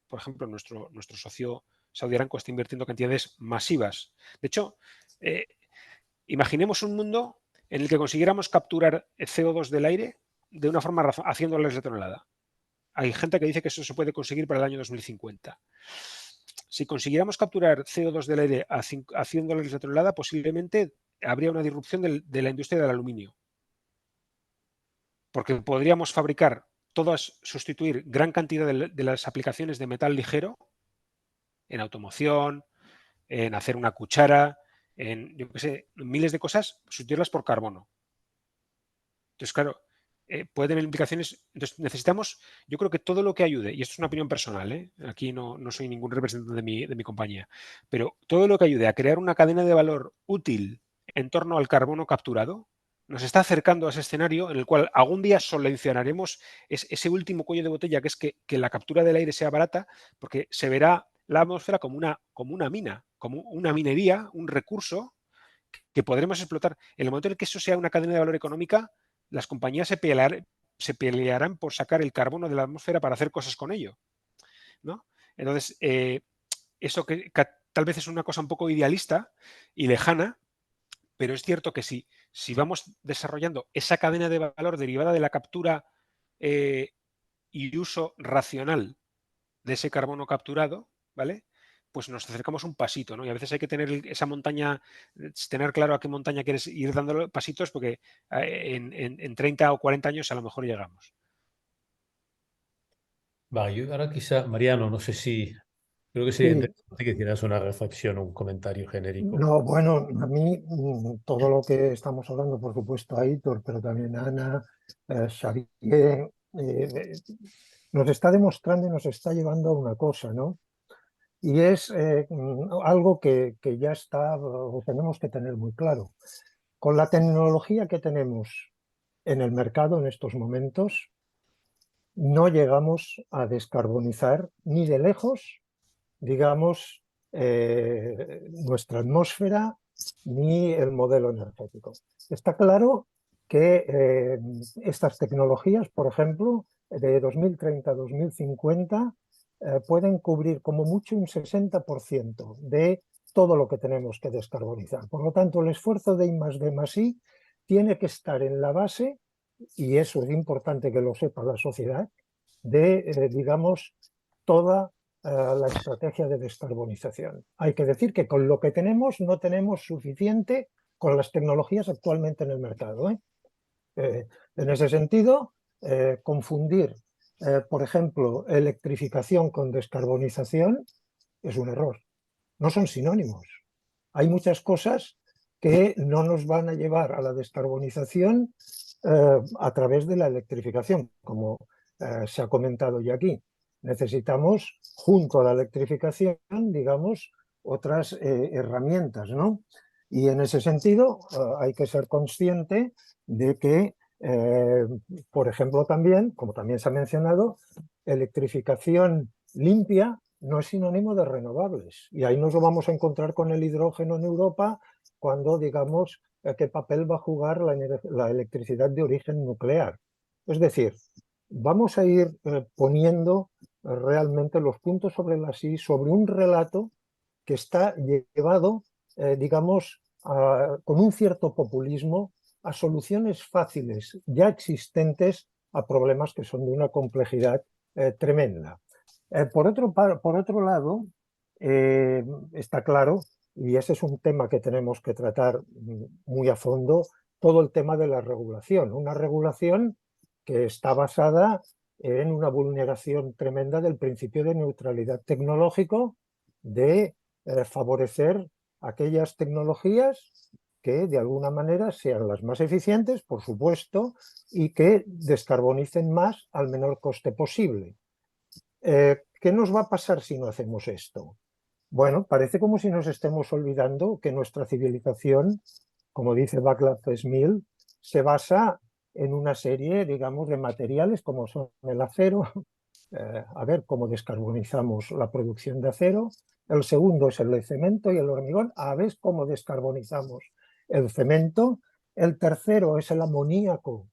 por ejemplo, nuestro socio Saudi Aramco está invirtiendo cantidades masivas. De hecho, imaginemos un mundo en el que consiguiéramos capturar CO2 del aire de una forma haciendo dólares la tonelada. Hay gente que dice que eso se puede conseguir para el año 2050. Si consiguiéramos capturar CO2 del aire a 100 dólares la tonelada, posiblemente habría una disrupción de la industria del aluminio. Porque podríamos fabricar sustituir gran cantidad de las aplicaciones de metal ligero en automoción, en hacer una cuchara, en, yo qué sé, miles de cosas, sustituirlas por carbono. Entonces, claro, puede tener implicaciones. Entonces necesitamos, yo creo que todo lo que ayude, y esto es una opinión personal, aquí no soy ningún representante de mi compañía, pero todo lo que ayude a crear una cadena de valor útil en torno al carbono capturado, nos está acercando a ese escenario en el cual algún día solucionaremos ese último cuello de botella, que es que la captura del aire sea barata, porque se verá la atmósfera como una mina, como una minería, un recurso que podremos explotar. En el momento en el que eso sea una cadena de valor económica, las compañías se pelearán por sacar el carbono de la atmósfera para hacer cosas con ello, ¿no? Entonces, eso que tal vez es una cosa un poco idealista y lejana, pero es cierto que si vamos desarrollando esa cadena de valor derivada de la captura y uso racional de ese carbono capturado, ¿vale? Pues nos acercamos un pasito, ¿no? Y a veces hay que tener esa montaña, tener claro a qué montaña quieres ir dando pasitos, porque en 30 o 40 años a lo mejor llegamos. Vale, yo ahora quizá, Mariano, no sé si, creo que sería Sí, interesante que hicieras una reflexión o un comentario genérico. no, bueno, a mí todo lo que estamos hablando, por supuesto, a Aitor, pero también a Ana, Xavier, nos está demostrando y nos está llevando a una cosa, ¿no? Y es algo que ya está, o tenemos que tener muy claro. Con la tecnología que tenemos en el mercado en estos momentos, no llegamos a descarbonizar ni de lejos, digamos, nuestra atmósfera ni el modelo energético. Está claro que estas tecnologías, por ejemplo, de 2030 a 2050, pueden cubrir como mucho un 60% de todo lo que tenemos que descarbonizar. Por lo tanto, el esfuerzo de I+D+I tiene que estar en la base, y eso es importante que lo sepa la sociedad, de, digamos, toda la estrategia de descarbonización. Hay que decir que con lo que tenemos no tenemos suficiente con las tecnologías actualmente en el mercado. En ese sentido, confundir, por ejemplo, electrificación con descarbonización es un error. No son sinónimos. Hay muchas cosas que no nos van a llevar a la descarbonización a través de la electrificación, como se ha comentado ya aquí. Necesitamos, junto a la electrificación, digamos, otras herramientas, ¿no? Y en ese sentido hay que ser consciente de que, por ejemplo, también, como también se ha mencionado, electrificación limpia no es sinónimo de renovables. Y ahí nos lo vamos a encontrar con el hidrógeno en Europa cuando, digamos, qué papel va a jugar la electricidad de origen nuclear. Es decir, vamos a ir poniendo realmente los puntos sobre las i sobre un relato que está llevado, digamos, con un cierto populismo a soluciones fáciles ya existentes a problemas que son de una complejidad tremenda. Por otro lado, está claro, y ese es un tema que tenemos que tratar muy a fondo, todo el tema de la regulación. Una regulación que está basada en una vulneración tremenda del principio de neutralidad tecnológico, de favorecer aquellas tecnologías que de alguna manera sean las más eficientes, por supuesto, y que descarbonicen más al menor coste posible. ¿Qué nos va a pasar si no hacemos esto? Bueno, parece como si nos estemos olvidando que nuestra civilización, como dice Václav Smil, se basa en una serie, digamos, de materiales como son el acero. A ver cómo descarbonizamos la producción de acero. El segundo es el cemento y el hormigón. A ver cómo descarbonizamos el cemento. El tercero es el amoníaco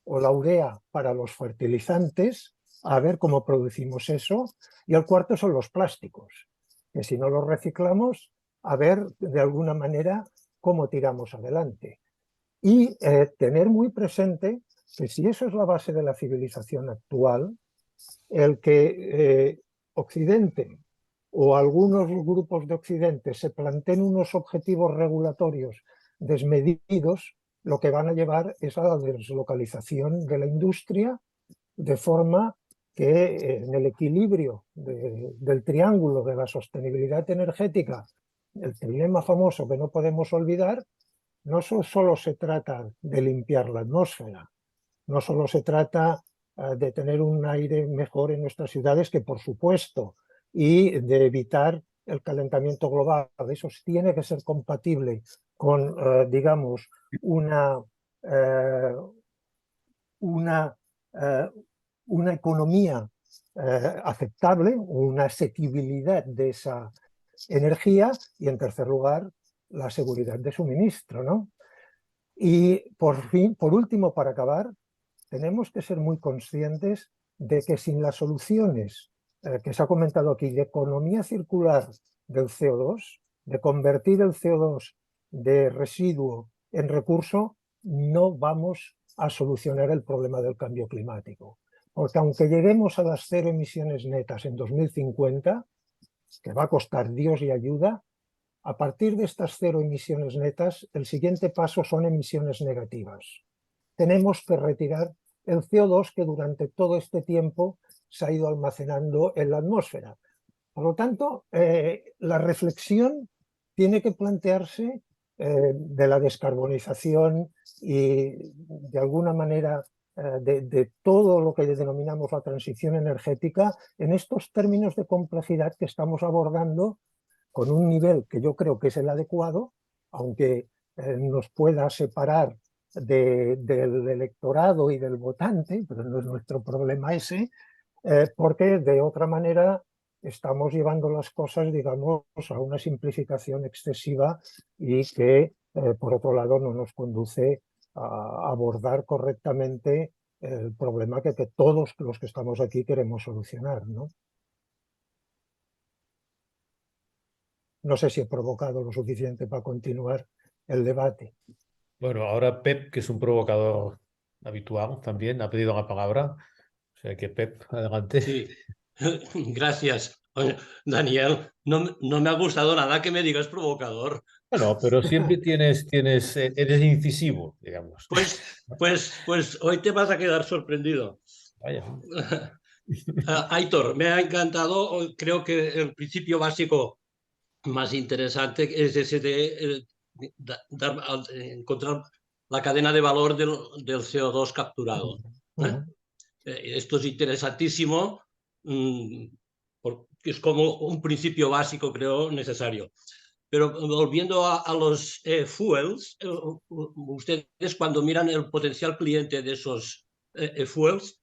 o la urea para los fertilizantes. A ver cómo producimos eso. Y el cuarto son los plásticos, que si no los reciclamos, a ver de alguna manera cómo tiramos adelante. Y tener muy presente que si eso es la base de la civilización actual, el que Occidente o algunos grupos de Occidente se planteen unos objetivos regulatorios desmedidos, lo que van a llevar es a la deslocalización de la industria, de forma que en el equilibrio del triángulo de la sostenibilidad energética, el problema famoso que no podemos olvidar, no solo se trata de limpiar la atmósfera, No solo se trata de tener un aire mejor en nuestras ciudades, que por supuesto, y de evitar el calentamiento global. Eso tiene que ser compatible con, digamos, una economía aceptable, una asequibilidad de esa energía y, en tercer lugar, la seguridad de suministro, ¿no? Y por último, para acabar, tenemos que ser muy conscientes de que sin las soluciones que se ha comentado aquí de economía circular del CO2, de convertir el CO2 de residuo en recurso, no vamos a solucionar el problema del cambio climático. Porque aunque lleguemos a las 0 emisiones netas en 2050, que va a costar Dios y ayuda, a partir de estas 0 emisiones netas, el siguiente paso son emisiones negativas. Tenemos que retirar el CO2 que durante todo este tiempo se ha ido almacenando en la atmósfera. Por lo tanto, la reflexión tiene que plantearse de la descarbonización y, de alguna manera, de todo lo que denominamos la transición energética en estos términos de complejidad que estamos abordando con un nivel que yo creo que es el adecuado, aunque nos pueda separar del electorado y del votante, pero no es nuestro problema ese, porque de otra manera estamos llevando las cosas, digamos, a una simplificación excesiva y que, por otro lado, no nos conduce a abordar correctamente el problema que todos los que estamos aquí queremos solucionar, ¿no? No sé si he provocado lo suficiente para continuar el debate. Bueno, ahora Pep, que es un provocador habitual también, ha pedido la palabra. O sea que Pep, adelante. Sí, gracias. Oye, Daniel, no me ha gustado nada que me digas provocador. Bueno, pero siempre eres incisivo, digamos. Pues hoy te vas a quedar sorprendido. Vaya. Aitor, me ha encantado. Creo que el principio básico más interesante es ese de encontrar la cadena de valor del CO2 capturado. Esto es interesantísimo, porque es como un principio básico, creo, necesario. Pero volviendo a los fuels, ustedes cuando miran el potencial cliente de esos fuels,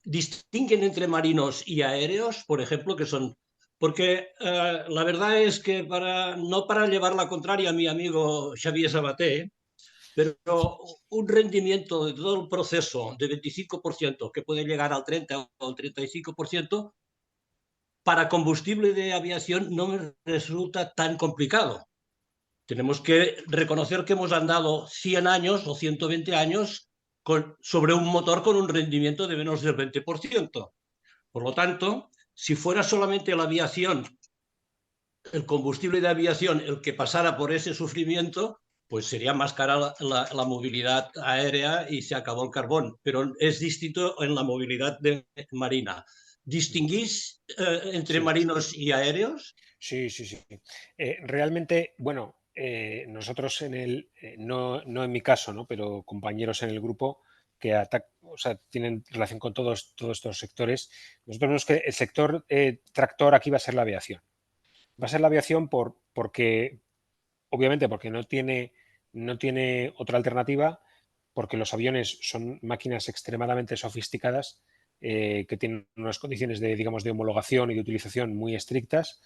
distinguen entre marinos y aéreos, por ejemplo, que son... Porque la verdad es que no para llevar la contraria a mi amigo Xavier Sabaté, pero un rendimiento de todo el proceso de 25%, que puede llegar al 30 o al 35%, para combustible de aviación no me resulta tan complicado. Tenemos que reconocer que hemos andado 100 años o 120 años sobre un motor con un rendimiento de menos del 20%. Por lo tanto, si fuera solamente la aviación, el combustible de aviación, el que pasara por ese sufrimiento, pues sería más cara la movilidad aérea y se acabó el carbón. Pero es distinto en la movilidad marina. ¿Distinguís entre marinos y aéreos? Sí. Realmente, bueno, nosotros no en mi caso, ¿no? Pero compañeros en el grupo que tienen relación con todos estos sectores. Nosotros vemos que el sector tractor aquí va a ser la aviación. Va a ser la aviación porque, obviamente, porque no tiene otra alternativa, porque los aviones son máquinas extremadamente sofisticadas que tienen unas condiciones de homologación y de utilización muy estrictas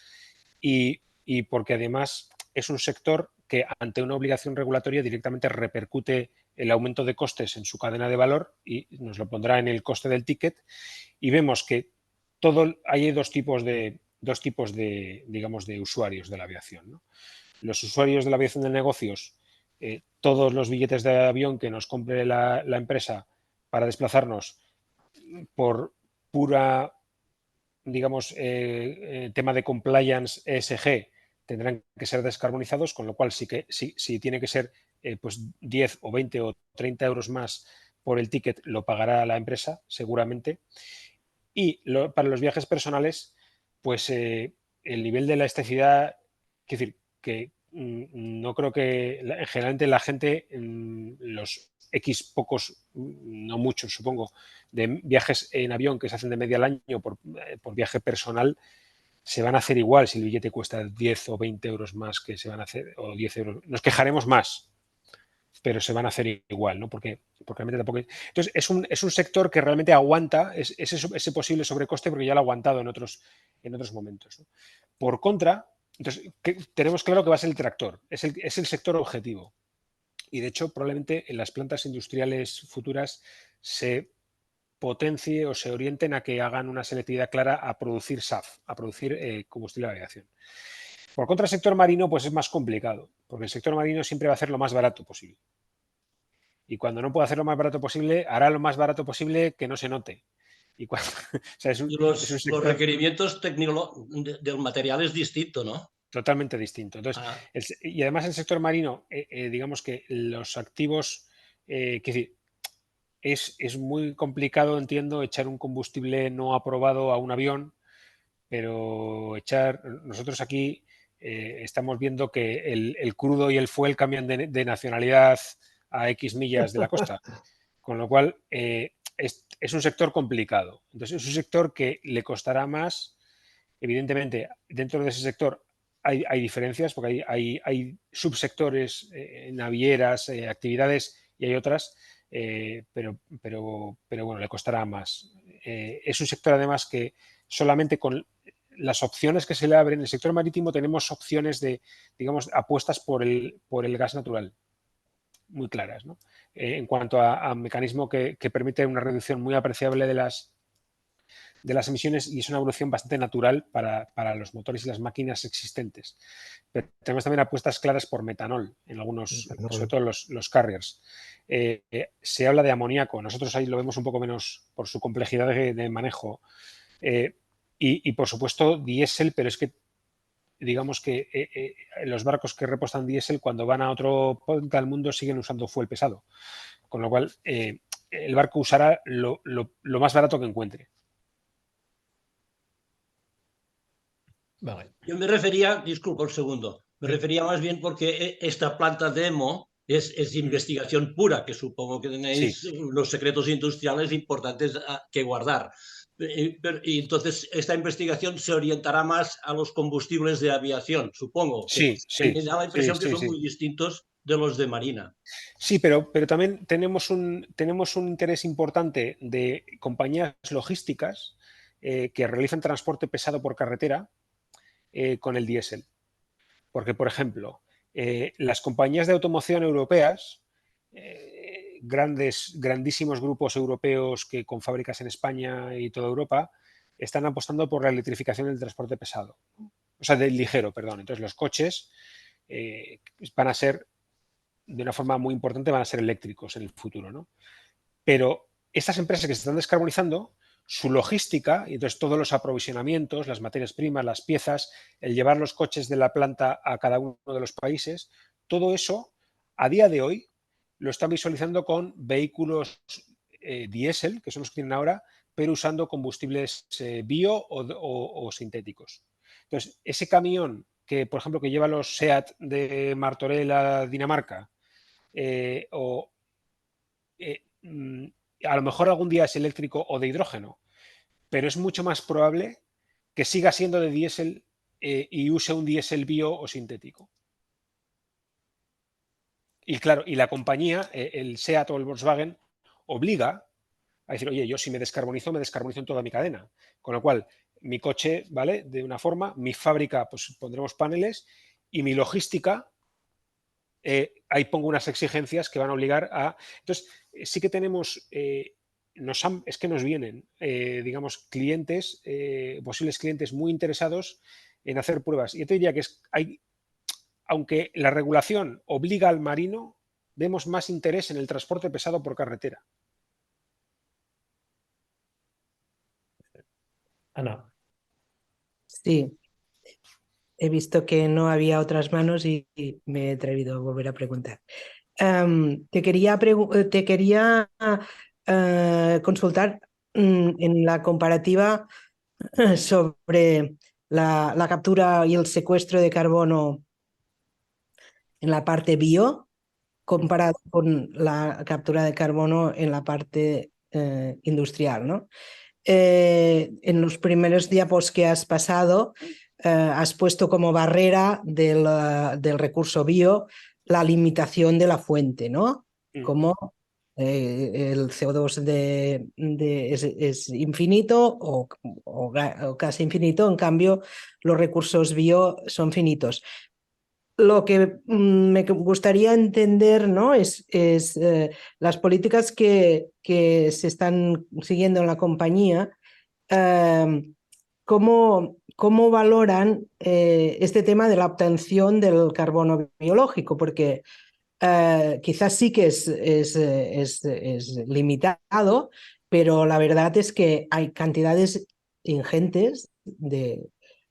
y porque además es un sector que ante una obligación regulatoria directamente repercute el aumento de costes en su cadena de valor y nos lo pondrá en el coste del ticket, y vemos que hay dos tipos de usuarios de la aviación, ¿no? Los usuarios de la aviación de negocios, todos los billetes de avión que nos compre la empresa para desplazarnos por pura, tema de compliance ESG, tendrán que ser descarbonizados, con lo cual si tiene que ser pues 10 o 20 o 30 euros más por el ticket, lo pagará la empresa seguramente. Y para los viajes personales, pues el nivel de elasticidad, es decir, que no creo que generalmente la gente, los X pocos, no muchos supongo, de viajes en avión que se hacen de media al año por viaje personal, se van a hacer igual si el billete cuesta 10 o 20 euros más que se van a hacer, o 10 euros. Nos quejaremos más, pero se van a hacer igual, ¿no? Porque realmente tampoco... Entonces, es un sector que realmente aguanta ese posible sobrecoste porque ya lo ha aguantado en otros momentos, ¿no? Por contra, entonces, tenemos claro que va a ser el tractor, es el sector objetivo. Y de hecho, probablemente en las plantas industriales futuras se potencie o se orienten a que hagan una selectividad clara a producir SAF, a producir combustible de aviación. Por contra, el sector marino pues es más complicado, porque el sector marino siempre va a hacer lo más barato posible. Y cuando no puede hacer lo más barato posible, hará lo más barato posible que no se note. Y, cuando, o sea, los requerimientos del material es distinto, ¿no? Totalmente distinto. Entonces, y además el sector marino, digamos que los activos, es muy complicado, entiendo, echar un combustible no aprobado a un avión, pero nosotros aquí estamos viendo que el crudo y el fuel cambian de nacionalidad a X millas de la costa, con lo cual es un sector complicado. Entonces es un sector que le costará más, evidentemente, dentro de ese sector hay diferencias, porque hay subsectores, navieras, actividades, y hay otras, pero bueno, le costará más. Es un sector además que solamente con las opciones que se le abren en el sector marítimo tenemos opciones de, digamos, apuestas por el gas natural muy claras, ¿no? En cuanto a mecanismo que permite una reducción muy apreciable de las emisiones, y es una evolución bastante natural para los motores y las máquinas existentes. Pero tenemos también apuestas claras por metanol en algunos, sobre todo los carriers. Se habla de amoníaco, nosotros ahí lo vemos un poco menos por su complejidad de manejo. Y por supuesto diésel, pero es que digamos que los barcos que repostan diésel cuando van a otro punto del mundo siguen usando fuel pesado. Con lo cual el barco usará lo más barato que encuentre. Vale. Yo me refería, disculpa un segundo, me refería más bien porque esta planta demo es investigación pura, que supongo que tenéis los secretos industriales importantes que guardar. Y entonces esta investigación se orientará más a los combustibles de aviación, supongo. Sí. Me da la impresión que son muy distintos de los de marina. Sí, pero también tenemos un interés importante de compañías logísticas que realizan transporte pesado por carretera con el diésel. Porque, por ejemplo, las compañías de automoción europeas, grandísimos grupos europeos con fábricas en España y toda Europa, están apostando por la electrificación del transporte pesado. O sea, del ligero, perdón. Entonces, los coches van a ser, de una forma muy importante, van a ser eléctricos en el futuro, ¿no? Pero estas empresas que se están descarbonizando, su logística, y entonces todos los aprovisionamientos, las materias primas, las piezas, el llevar los coches de la planta a cada uno de los países, todo eso, a día de hoy, lo están visualizando con vehículos diésel, que son los que tienen ahora, pero usando combustibles bio o sintéticos. Entonces, ese camión que, por ejemplo, que lleva los SEAT de Martorell a Dinamarca, a lo mejor algún día es eléctrico o de hidrógeno, pero es mucho más probable que siga siendo de diésel y use un diésel bio o sintético. Y claro, y la compañía, el SEAT o el Volkswagen, obliga a decir, oye, yo si me descarbonizo en toda mi cadena. Con lo cual, mi coche, ¿vale? De una forma, mi fábrica, pues pondremos paneles, y mi logística, ahí pongo unas exigencias que van a obligar a... Entonces, sí que tenemos... es que nos vienen, digamos, clientes, posibles clientes muy interesados en hacer pruebas. Y yo te diría que aunque la regulación obliga al marino, vemos más interés en el transporte pesado por carretera. Ana. Sí, he visto que no había otras manos y me he atrevido a volver a preguntar. Te quería consultar en la comparativa sobre la captura y el secuestro de carbono en la parte bio comparado con la captura de carbono en la parte industrial, ¿no? En los primeros diapos que has pasado, has puesto como barrera del recurso bio la limitación de la fuente, ¿no? Como el CO2 es infinito o casi infinito, en cambio los recursos bio son finitos. Lo que me gustaría entender, ¿no? es las políticas que se están siguiendo en la compañía, cómo valoran este tema de la obtención del carbono biológico, porque quizás sí que es limitado, pero la verdad es que hay cantidades ingentes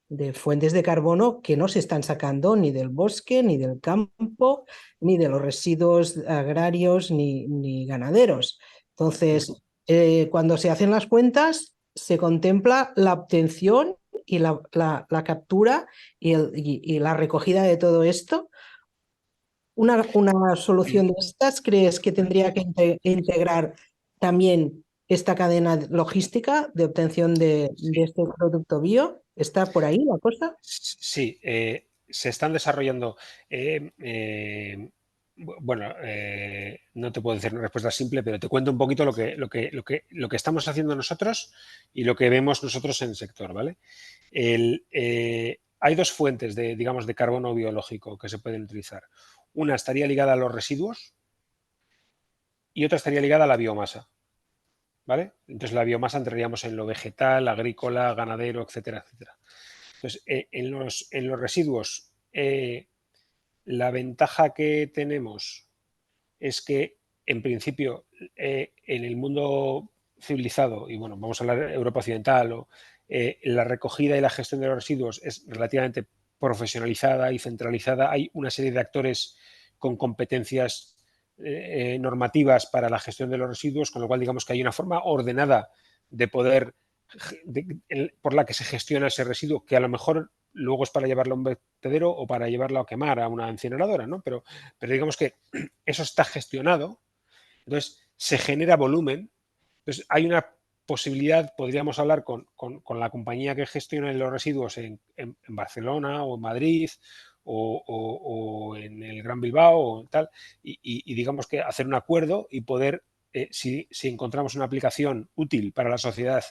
de fuentes de carbono que no se están sacando ni del bosque, ni del campo, ni de los residuos agrarios, ni ganaderos. Entonces, cuando se hacen las cuentas, se contempla la obtención y la captura y la recogida de todo esto. Una solución de estas, ¿crees que tendría que integrar también esta cadena logística de obtención de este producto bio? ¿Está por ahí la cosa? Sí, se están desarrollando. Bueno, no te puedo decir una respuesta simple, pero te cuento un poquito lo que estamos haciendo nosotros y lo que vemos nosotros en el sector, ¿vale? Hay dos fuentes digamos, de carbono biológico que se pueden utilizar. Una estaría ligada a los residuos y otra estaría ligada a la biomasa, ¿vale? Entonces la biomasa entraríamos en lo vegetal, agrícola, ganadero, etcétera, etcétera. Entonces, en los residuos, la ventaja que tenemos es que, en principio, en el mundo civilizado, y bueno, vamos a hablar de Europa Occidental, la recogida y la gestión de los residuos es relativamente profesionalizada y centralizada. Hay una serie de actores con competencias normativas para la gestión de los residuos, con lo cual digamos que hay una forma ordenada de poder, por la que se gestiona ese residuo, que a lo mejor luego es para llevarlo a un vertedero o para llevarlo a quemar a una incineradora, ¿no? Pero digamos que eso está gestionado, entonces se genera volumen. Entonces hay una posibilidad, podríamos hablar con la compañía que gestiona los residuos en Barcelona o en Madrid o en el Gran Bilbao o tal, y digamos que hacer un acuerdo y poder, si encontramos una aplicación útil para la sociedad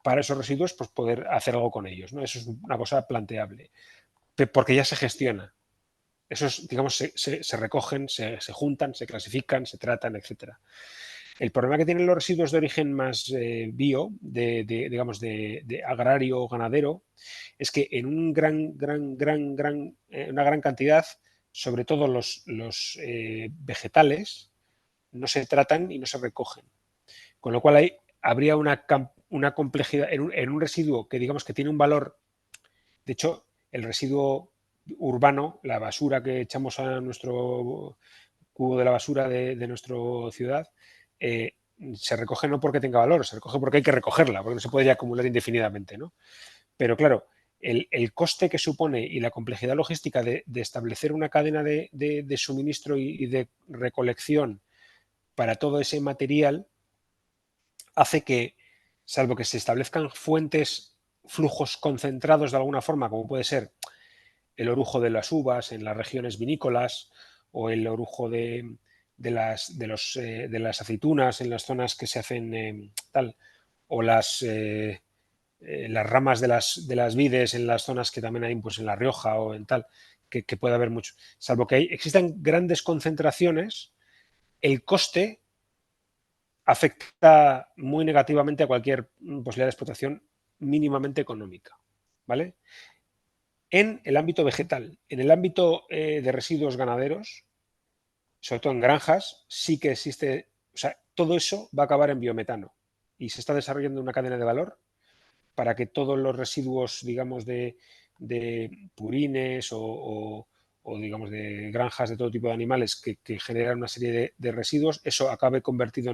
para esos residuos, pues poder hacer algo con ellos, ¿no? Eso es una cosa planteable, porque ya se gestiona. Esos, digamos, se recogen, se juntan, se clasifican, se tratan, etcétera. El problema que tienen los residuos de origen más bio, digamos, de agrario o ganadero, es que en una gran cantidad, sobre todo los vegetales, no se tratan y no se recogen. Con lo cual habría una complejidad en un residuo que digamos que tiene un valor. De hecho, el residuo urbano, la basura que echamos a nuestro cubo de la basura de nuestra ciudad, se recoge no porque tenga valor, se recoge porque hay que recogerla, porque no se podría acumular indefinidamente, ¿no? Pero claro, el coste que supone y la complejidad logística de establecer una cadena de suministro y de recolección para todo ese material hace que, salvo que se establezcan flujos concentrados de alguna forma, como puede ser el orujo de las uvas en las regiones vinícolas o el orujo de las aceitunas en las zonas que se hacen tal, o las ramas de las vides en las zonas que también hay, pues en La Rioja o en tal, que puede haber mucho. Salvo que existan grandes concentraciones, el coste afecta muy negativamente a cualquier posibilidad de explotación mínimamente económica, ¿vale? En el ámbito vegetal, en el ámbito de residuos ganaderos, sobre todo en granjas, sí que existe, o sea, todo eso va a acabar en biometano y se está desarrollando una cadena de valor para que todos los residuos, digamos, de purines o digamos, de granjas de todo tipo de animales que generan una serie de residuos, eso acabe convertido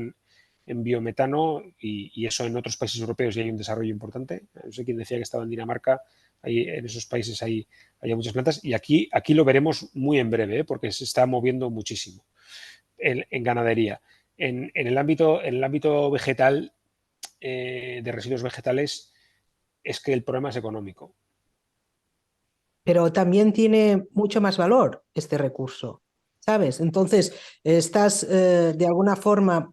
en biometano y eso en otros países europeos ya hay un desarrollo importante. No sé quién decía que estaba en Dinamarca, en esos países hay muchas plantas, y aquí lo veremos muy en breve, porque se está moviendo muchísimo en ganadería. En el ámbito vegetal, de residuos vegetales, es que el problema es económico. Pero también tiene mucho más valor este recurso, ¿sabes? Entonces, estás de alguna forma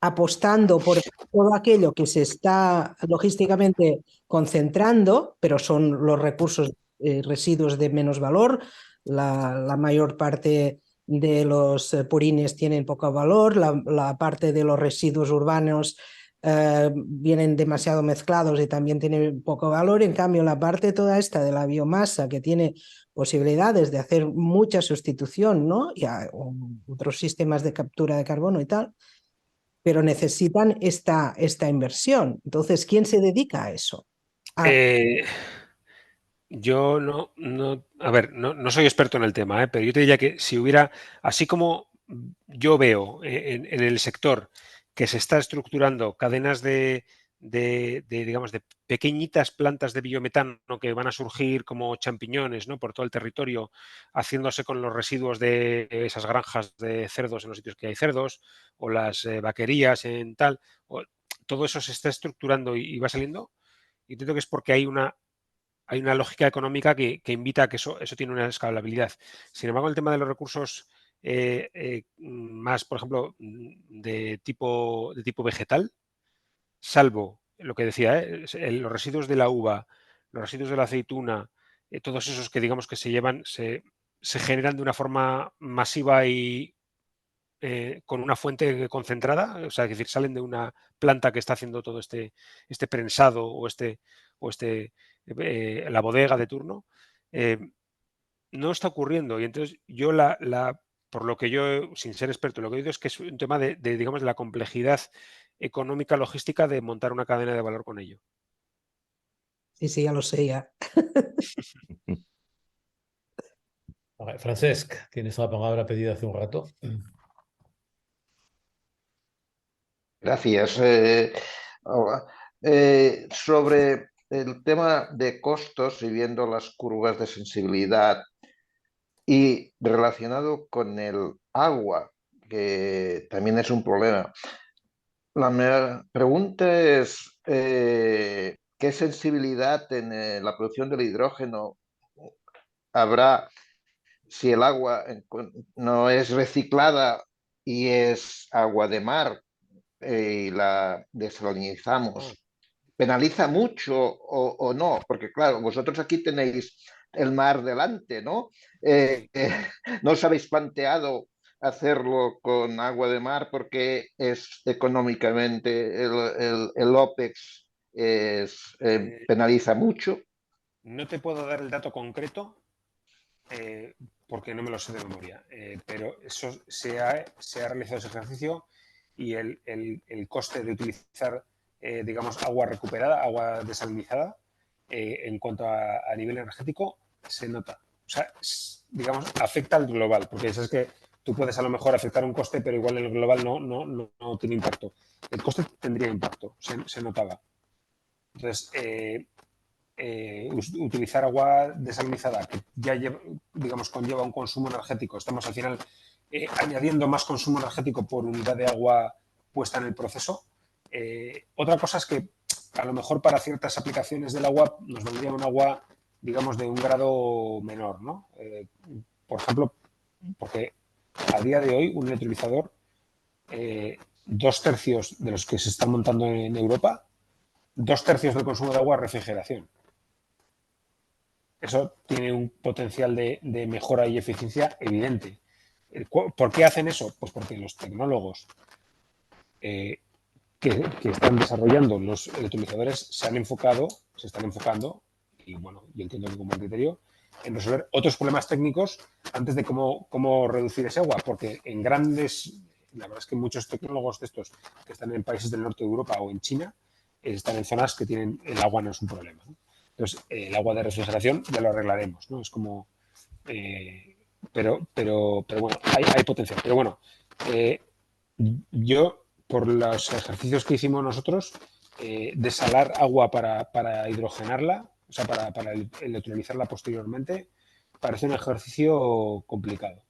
apostando por todo aquello que se está logísticamente concentrando, pero son los recursos residuos de menos valor. La mayor parte de los purines tienen poco valor, la parte de los residuos urbanos vienen demasiado mezclados y también tienen poco valor. En cambio, la parte toda esta de la biomasa, que tiene posibilidades de hacer mucha sustitución, ¿no? Y otros sistemas de captura de carbono y tal, pero necesitan esta inversión. Entonces, ¿quién se dedica a eso? Yo a ver, no soy experto en el tema, pero yo te diría que si hubiera, así como yo veo en el sector que se está estructurando cadenas digamos, de pequeñitas plantas de biometano que van a surgir como champiñones, ¿no?, por todo el territorio, haciéndose con los residuos de esas granjas de cerdos en los sitios que hay cerdos, o las vaquerías en tal, todo eso se está estructurando y va saliendo. Y entiendo que es porque hay una lógica económica que invita a que eso tiene una escalabilidad. Sin embargo, el tema de los recursos más, por ejemplo, de tipo vegetal, salvo lo que decía, los residuos de la uva, los residuos de la aceituna, todos esos que digamos que se generan de una forma masiva y con una fuente concentrada, o sea, es decir, salen de una planta que está haciendo todo este prensado o la bodega de turno, no está ocurriendo. Y entonces yo por lo que yo, sin ser experto, lo que he oído es que es un tema digamos, de la complejidad económica, logística de montar una cadena de valor con ello. Sí, ya lo sé, ya. Francesc, tienes la palabra pedida hace un rato. Gracias. Hola. Sobre el tema de costos y viendo las curvas de sensibilidad y relacionado con el agua, que también es un problema, la pregunta es, ¿qué sensibilidad en la producción del hidrógeno habrá si el agua no es reciclada y es agua de mar y la desalinizamos? ¿Penaliza mucho o no? Porque claro, vosotros aquí tenéis el mar delante, ¿no? ¿No os habéis planteado hacerlo con agua de mar porque es económicamente el OPEX penaliza mucho? No te puedo dar el dato concreto porque no me lo sé de memoria, pero eso se ha realizado ese ejercicio y el coste de utilizar, digamos, agua recuperada, agua desalinizada, en cuanto a nivel energético, se nota. O sea, digamos, afecta al global, porque es que tú puedes a lo mejor afectar un coste, pero igual en el global no tiene impacto. El coste tendría impacto, se notaba. Entonces, utilizar agua desalinizada, que ya digamos conlleva un consumo energético, estamos al final añadiendo más consumo energético por unidad de agua puesta en el proceso. Otra cosa es que a lo mejor para ciertas aplicaciones del agua nos valdría un agua, digamos, de un grado menor, ¿no? Por ejemplo, porque a día de hoy un electrolizador, 2/3 de los que se están montando en Europa, 2/3 del consumo de agua es refrigeración. Eso tiene un potencial de mejora y eficiencia evidente. ¿Por qué hacen eso? Pues porque los tecnólogos que están desarrollando los electrolizadores se están enfocando, y bueno, yo entiendo que como criterio, en resolver otros problemas técnicos antes de cómo reducir ese agua, porque la verdad es que muchos tecnólogos de estos que están en países del norte de Europa o en China, están en zonas que el agua no es un problema, ¿no? Entonces, el agua de refrigeración ya lo arreglaremos, ¿no? Es como... pero bueno, hay potencial. Pero bueno, yo, por los ejercicios que hicimos nosotros, desalar agua para hidrogenarla, o sea, para electrolizarla posteriormente, parece un ejercicio complicado.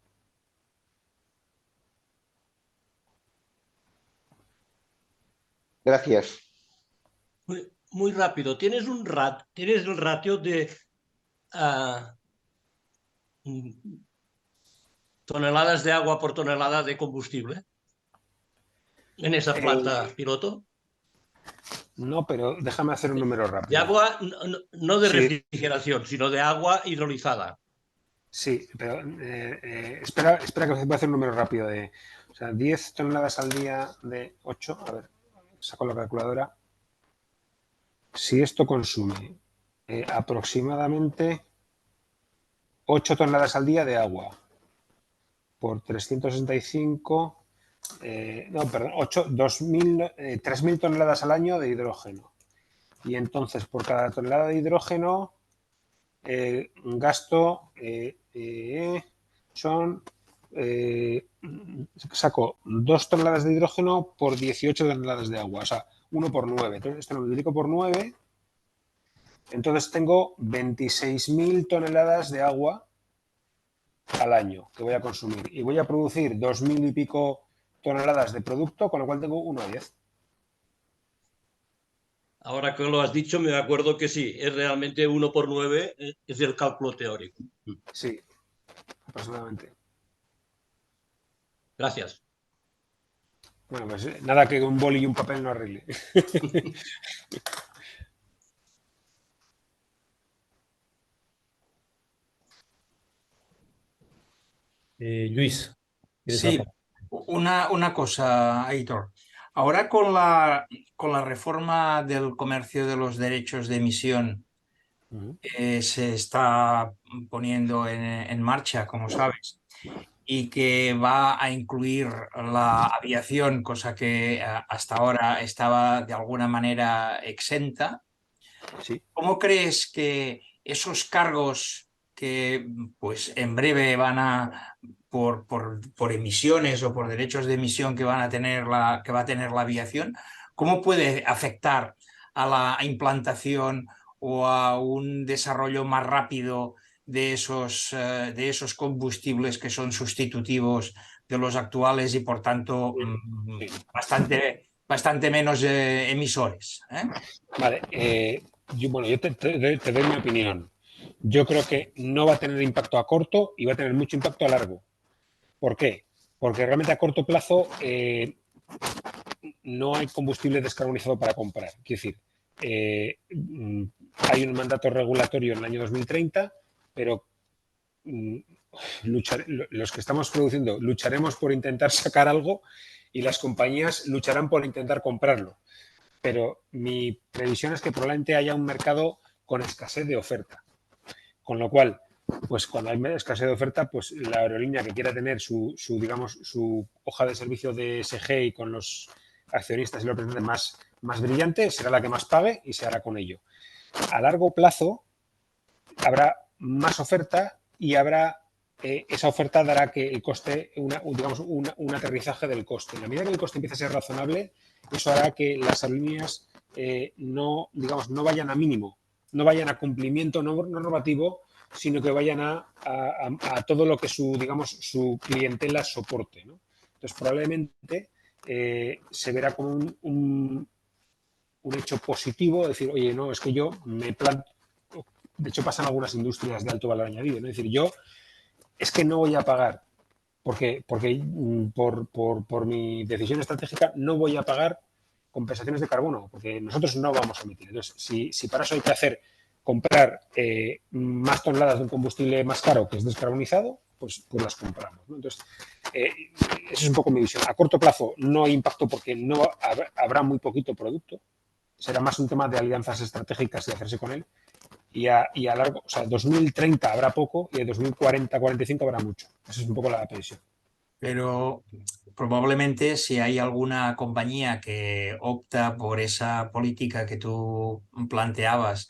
Gracias. Muy rápido. ¿Tienes el ratio de toneladas de agua por tonelada de combustible en esa planta piloto? No, pero déjame hacer un número De rápido. agua, no de Sí. refrigeración, sino de agua hidrolizada. Sí, pero espera que voy a hacer un número rápido o sea, 10 toneladas al día de 8, a ver, saco la calculadora. Si esto consume aproximadamente 8 toneladas al día de agua por 365, no, perdón, 3.000 toneladas al año de hidrógeno. Y entonces, por cada tonelada de hidrógeno, gasto saco 2 toneladas de hidrógeno por 18 toneladas de agua, o sea, 1 por 9. Entonces, esto lo multiplico por 9, entonces tengo 26.000 toneladas de agua al año que voy a consumir y voy a producir 2.000 y pico toneladas de producto, con lo cual tengo 1 a 10. Ahora que lo has dicho, me acuerdo que sí, es realmente 1 por 9, es el cálculo teórico. Sí, aproximadamente. Gracias. Bueno, pues nada que un boli y un papel no arregle. Luis. Sí, una cosa, Aitor. Ahora con la reforma del comercio de los derechos de emisión se está poniendo en marcha, como sabes, y que va a incluir la aviación, cosa que hasta ahora estaba de alguna manera exenta. Sí. ¿Cómo crees que esos cargos que pues en breve van a por emisiones o por derechos de emisión que van a tener que va a tener la aviación, cómo puede afectar a la implantación o a un desarrollo más rápido de esos combustibles que son sustitutivos de los actuales y por tanto bastante menos emisores? Vale, yo te doy mi opinión. Yo creo que no va a tener impacto a corto y va a tener mucho impacto a largo. ¿Por qué? Porque realmente a corto plazo no hay combustible descarbonizado para comprar. Quiero decir, hay un mandato regulatorio en el año 2030, pero los que estamos produciendo lucharemos por intentar sacar algo y las compañías lucharán por intentar comprarlo. Pero mi previsión es que probablemente haya un mercado con escasez de oferta. Con lo cual, pues cuando hay escasez de oferta, pues la aerolínea que quiera tener su hoja de servicio de ESG y con los accionistas y los representantes más brillante, será la que más pague y se hará con ello. A largo plazo habrá más oferta y esa oferta dará que el coste, un aterrizaje del coste. En la medida que el coste empiece a ser razonable, eso hará que las aerolíneas no vayan a mínimo, no vayan a cumplimiento no normativo, sino que vayan a todo lo que su clientela soporte, ¿no? Entonces, probablemente se verá como un hecho positivo, decir, oye, no, es que yo me planto. De hecho, pasan algunas industrias de alto valor añadido, ¿no? Es decir, yo es que no voy a pagar, porque por mi decisión estratégica no voy a pagar compensaciones de carbono, porque nosotros no vamos a emitir. Entonces, si para eso hay que comprar más toneladas de un combustible más caro que es descarbonizado, pues las compramos, ¿no? Entonces, esa es un poco mi visión. A corto plazo no hay impacto porque no habrá muy poquito producto. Será más un tema de alianzas estratégicas y hacerse con él. Y a largo, o sea, 2030 habrá poco y en 2040-45 habrá mucho. Esa es un poco la previsión. Pero probablemente si hay alguna compañía que opta por esa política que tú planteabas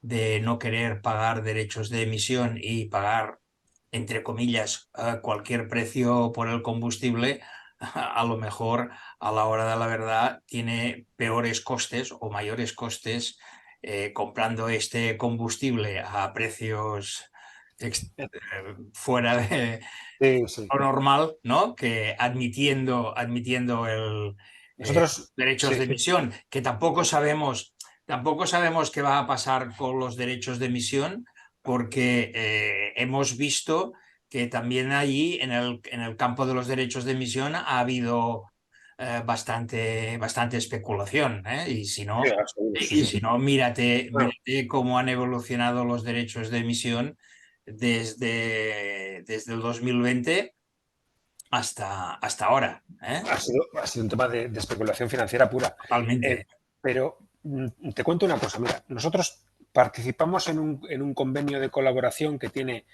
de no querer pagar derechos de emisión y pagar, entre comillas, cualquier precio por el combustible, a lo mejor a la hora de la verdad tiene peores costes o mayores costes comprando este combustible a precios fuera de lo normal, ¿no? Que admitiendo Nosotros, derechos de emisión, que tampoco sabemos qué va a pasar con los derechos de emisión, porque hemos visto que también allí en el campo de los derechos de emisión ha habido bastante especulación, ¿eh? Y si no, mírate cómo han evolucionado los derechos de emisión desde el 2020 hasta ahora, ¿eh? Ha sido un tema de especulación financiera pura. Totalmente. Pero te cuento una cosa, mira, nosotros participamos en un convenio de colaboración que tiene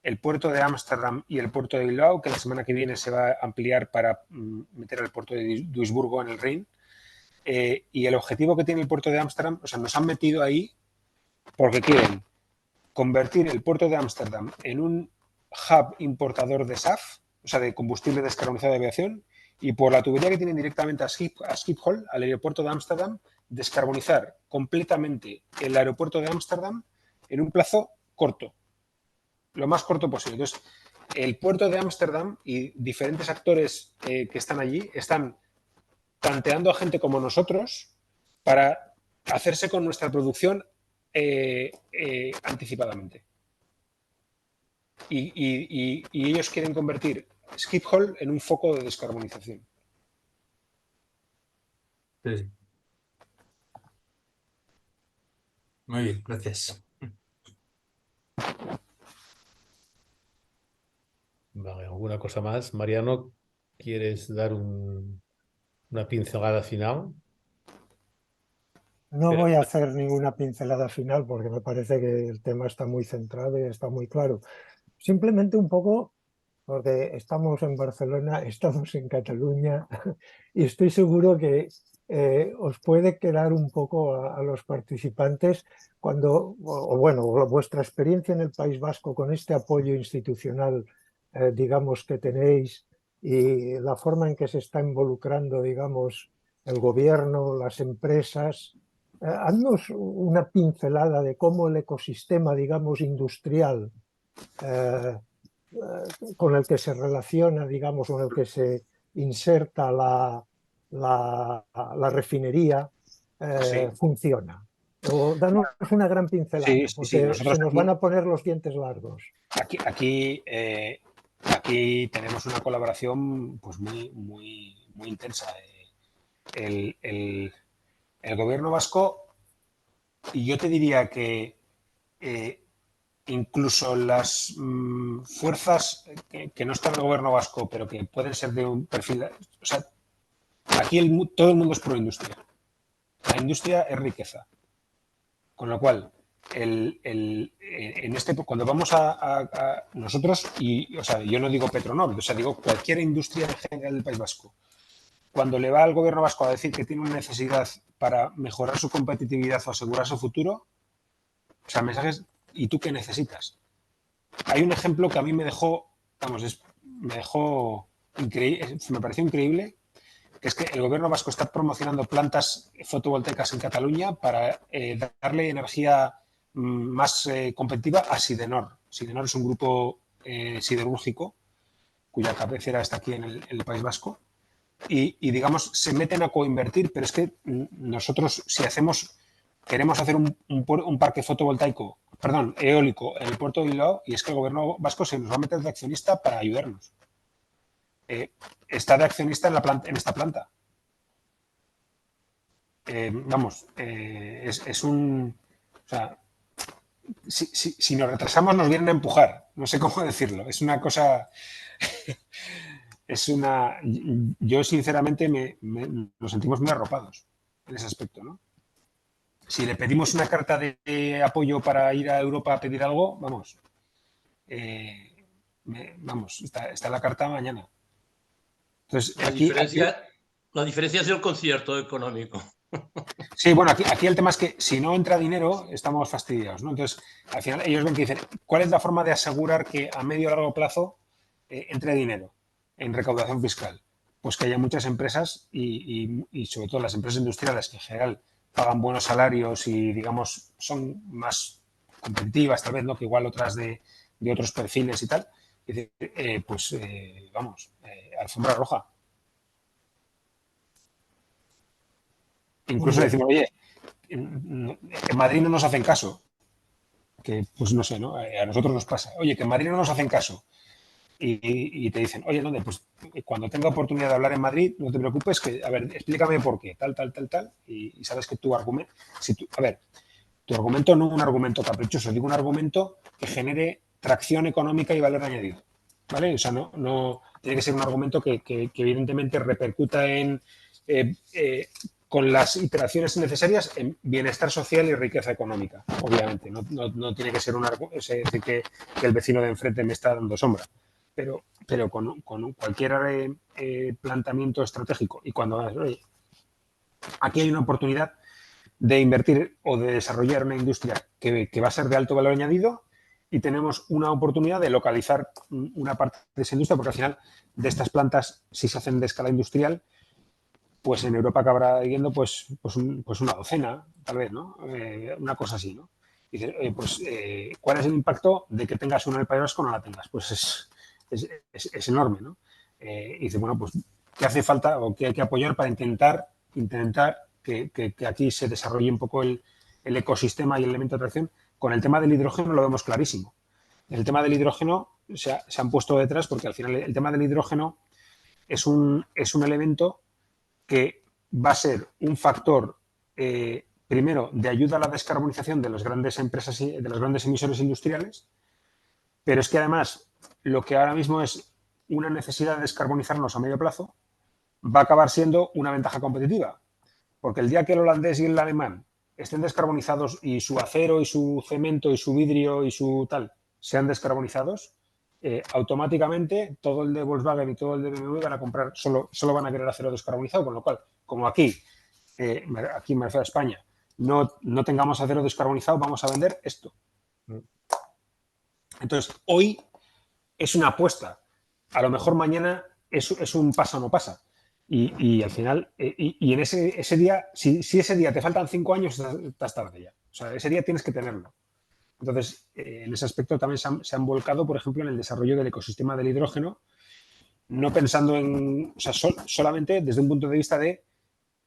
el puerto de Ámsterdam y el puerto de Bilbao, que la semana que viene se va a ampliar para meter el puerto de Duisburgo en el Rin. Y el objetivo que tiene el puerto de Ámsterdam, o sea, nos han metido ahí porque quieren convertir el puerto de Ámsterdam en un hub importador de SAF, o sea, de combustible descarbonizado de aviación, y por la tubería que tienen directamente a Schiphol, al aeropuerto de Ámsterdam, descarbonizar completamente el aeropuerto de Ámsterdam en un plazo corto, lo más corto posible. Entonces, el puerto de Ámsterdam y diferentes actores que están allí están tanteando a gente como nosotros para hacerse con nuestra producción anticipadamente. Y ellos quieren convertir Schiphol en un foco de descarbonización. Sí. Muy bien, gracias. Vale, ¿alguna cosa más? Mariano, ¿quieres dar una pincelada final? No voy a hacer ninguna pincelada final porque me parece que el tema está muy centrado y está muy claro. Simplemente un poco, porque estamos en Barcelona, estamos en Cataluña y estoy seguro que os puede quedar un poco a los participantes cuando, o bueno, vuestra experiencia en el País Vasco con este apoyo institucional, digamos, que tenéis y la forma en que se está involucrando, digamos, el gobierno, las empresas. Haznos una pincelada de cómo el ecosistema, digamos, industrial con el que se relaciona, digamos, con el que se inserta la refinería funciona. O danos una gran pincelada, porque se nos van a poner los dientes largos. Aquí tenemos una colaboración pues muy intensa. El gobierno vasco, y yo te diría que incluso las fuerzas que no están en el gobierno vasco, pero que pueden ser de un perfil... O sea, aquí todo el mundo es pro industria. La industria es riqueza. Con lo cual, cuando vamos a nosotros, o sea, yo no digo Petronor, o sea, digo cualquier industria en general del País Vasco, cuando le va al gobierno vasco a decir que tiene una necesidad para mejorar su competitividad o asegurar su futuro, o sea, mensajes, ¿y tú qué necesitas? Hay un ejemplo que a mí me dejó increíble, me pareció increíble, que es que el gobierno vasco está promocionando plantas fotovoltaicas en Cataluña para darle energía más competitiva a Sidenor. Sidenor es un grupo siderúrgico cuya cabecera está aquí en el País Vasco. Y digamos, se meten a coinvertir, pero es que nosotros, si queremos hacer un parque fotovoltaico, eólico en el puerto de Bilbao, y es que el gobierno vasco se nos va a meter de accionista para ayudarnos. Está de accionista en esta planta. Es un... O sea, si nos retrasamos nos vienen a empujar. No sé cómo decirlo. Es una cosa... Yo sinceramente nos sentimos muy arropados en ese aspecto, ¿no? Si le pedimos una carta de apoyo para ir a Europa a pedir algo, vamos, está la carta mañana. Entonces, la diferencia es el concierto económico. Sí, bueno, aquí el tema es que si no entra dinero, estamos fastidiados, ¿no? Entonces, al final ellos ven que dicen, ¿cuál es la forma de asegurar que a medio o largo plazo entre dinero en recaudación fiscal? Pues que haya muchas empresas y sobre todo las empresas industriales que en general pagan buenos salarios y, digamos, son más competitivas, tal vez, ¿no? Que igual otras de otros perfiles y tal. Y decir, vamos, alfombra roja. Incluso decimos, oye, en Madrid no nos hacen caso. Que, pues no sé, ¿no? A nosotros nos pasa. Oye, que en Madrid no nos hacen caso. Y te dicen, oye, ¿dónde? Pues cuando tenga oportunidad de hablar en Madrid, no te preocupes, que, a ver, explícame por qué, tal, y sabes que tu argumento, a ver, tu argumento no es un argumento caprichoso, digo un argumento que genere tracción económica y valor añadido, ¿vale? O sea, no tiene que ser un argumento que evidentemente repercuta en, con las iteraciones necesarias, en bienestar social y riqueza económica, obviamente. No tiene que ser es decir, que el vecino de enfrente me está dando sombra. Pero con cualquier planteamiento estratégico y cuando oye, aquí hay una oportunidad de invertir o de desarrollar una industria que va a ser de alto valor añadido y tenemos una oportunidad de localizar una parte de esa industria, porque al final de estas plantas, si se hacen de escala industrial, pues en Europa acabará yendo pues una docena, tal vez, ¿no? Una cosa así, ¿no? Y dices, ¿cuál es el impacto de que tengas una en el País Vasco o no la tengas? Pues es enorme, ¿no? Y dice, bueno, pues ¿qué hace falta o qué hay que apoyar para intentar que aquí se desarrolle un poco el ecosistema y el elemento de atracción? Con el tema del hidrógeno lo vemos clarísimo. El tema del hidrógeno se han puesto detrás porque al final el tema del hidrógeno es un elemento que va a ser un factor, primero, de ayuda a la descarbonización de las grandes empresas y de los grandes emisores industriales, pero es que además lo que ahora mismo es una necesidad de descarbonizarnos a medio plazo va a acabar siendo una ventaja competitiva, porque el día que el holandés y el alemán estén descarbonizados y su acero y su cemento y su vidrio y su tal sean descarbonizados, automáticamente todo el de Volkswagen y todo el de BMW van a comprar, solo van a querer acero descarbonizado, con lo cual, como aquí me refiero a España, no tengamos acero descarbonizado, vamos a vender esto. Entonces, hoy es una apuesta. A lo mejor mañana es un pasa o no pasa. Y al final, y en ese día, si ese día te faltan 5 años, estás tarde ya. O sea, ese día tienes que tenerlo. Entonces, en ese aspecto también se han volcado, por ejemplo, en el desarrollo del ecosistema del hidrógeno, no pensando en, o sea, solamente desde un punto de vista de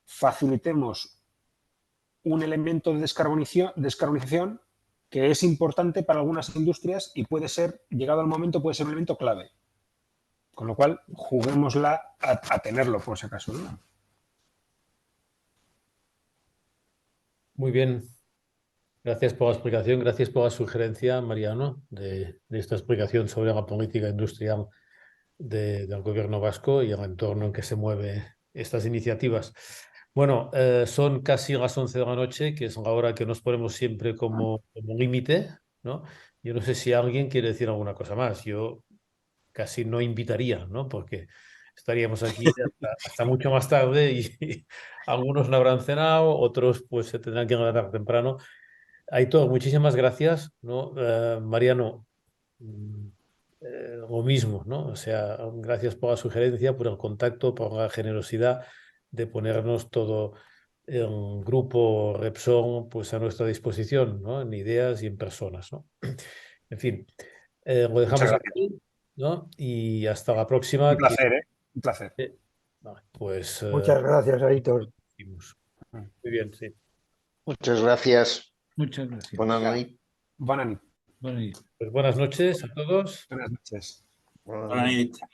facilitemos un elemento de descarbonización que es importante para algunas industrias y puede ser, llegado al momento, puede ser un elemento clave. Con lo cual, juguémosla a tenerlo, por si acaso, ¿no? Muy bien. Gracias por la explicación, gracias por la sugerencia, Mariano, de esta explicación sobre la política industrial del gobierno vasco y el entorno en que se mueven estas iniciativas. Bueno, son casi las 11 de la noche, que es la hora que nos ponemos siempre como límite, ¿no? Yo no sé si alguien quiere decir alguna cosa más. Yo casi no invitaría, ¿no? Porque estaríamos aquí hasta mucho más tarde y algunos no habrán cenado, otros pues se tendrán que levantar temprano. Aitor, muchísimas gracias, ¿no? Mariano, lo mismo, ¿no? O sea, gracias por la sugerencia, por el contacto, por la generosidad de ponernos todo el grupo Repsol pues a nuestra disposición, ¿no? En ideas y en personas, ¿no? En fin, lo dejamos aquí, ¿no? Y hasta la próxima. Un placer, ¿eh? Un placer. Vale, pues... Muchas gracias, Aitor. Muy bien, sí. Muchas gracias. Muchas gracias. Buenas noches. Buenas noches. Pues buenas noches a todos. Buenas noches. Buenas Buenas noches. noches.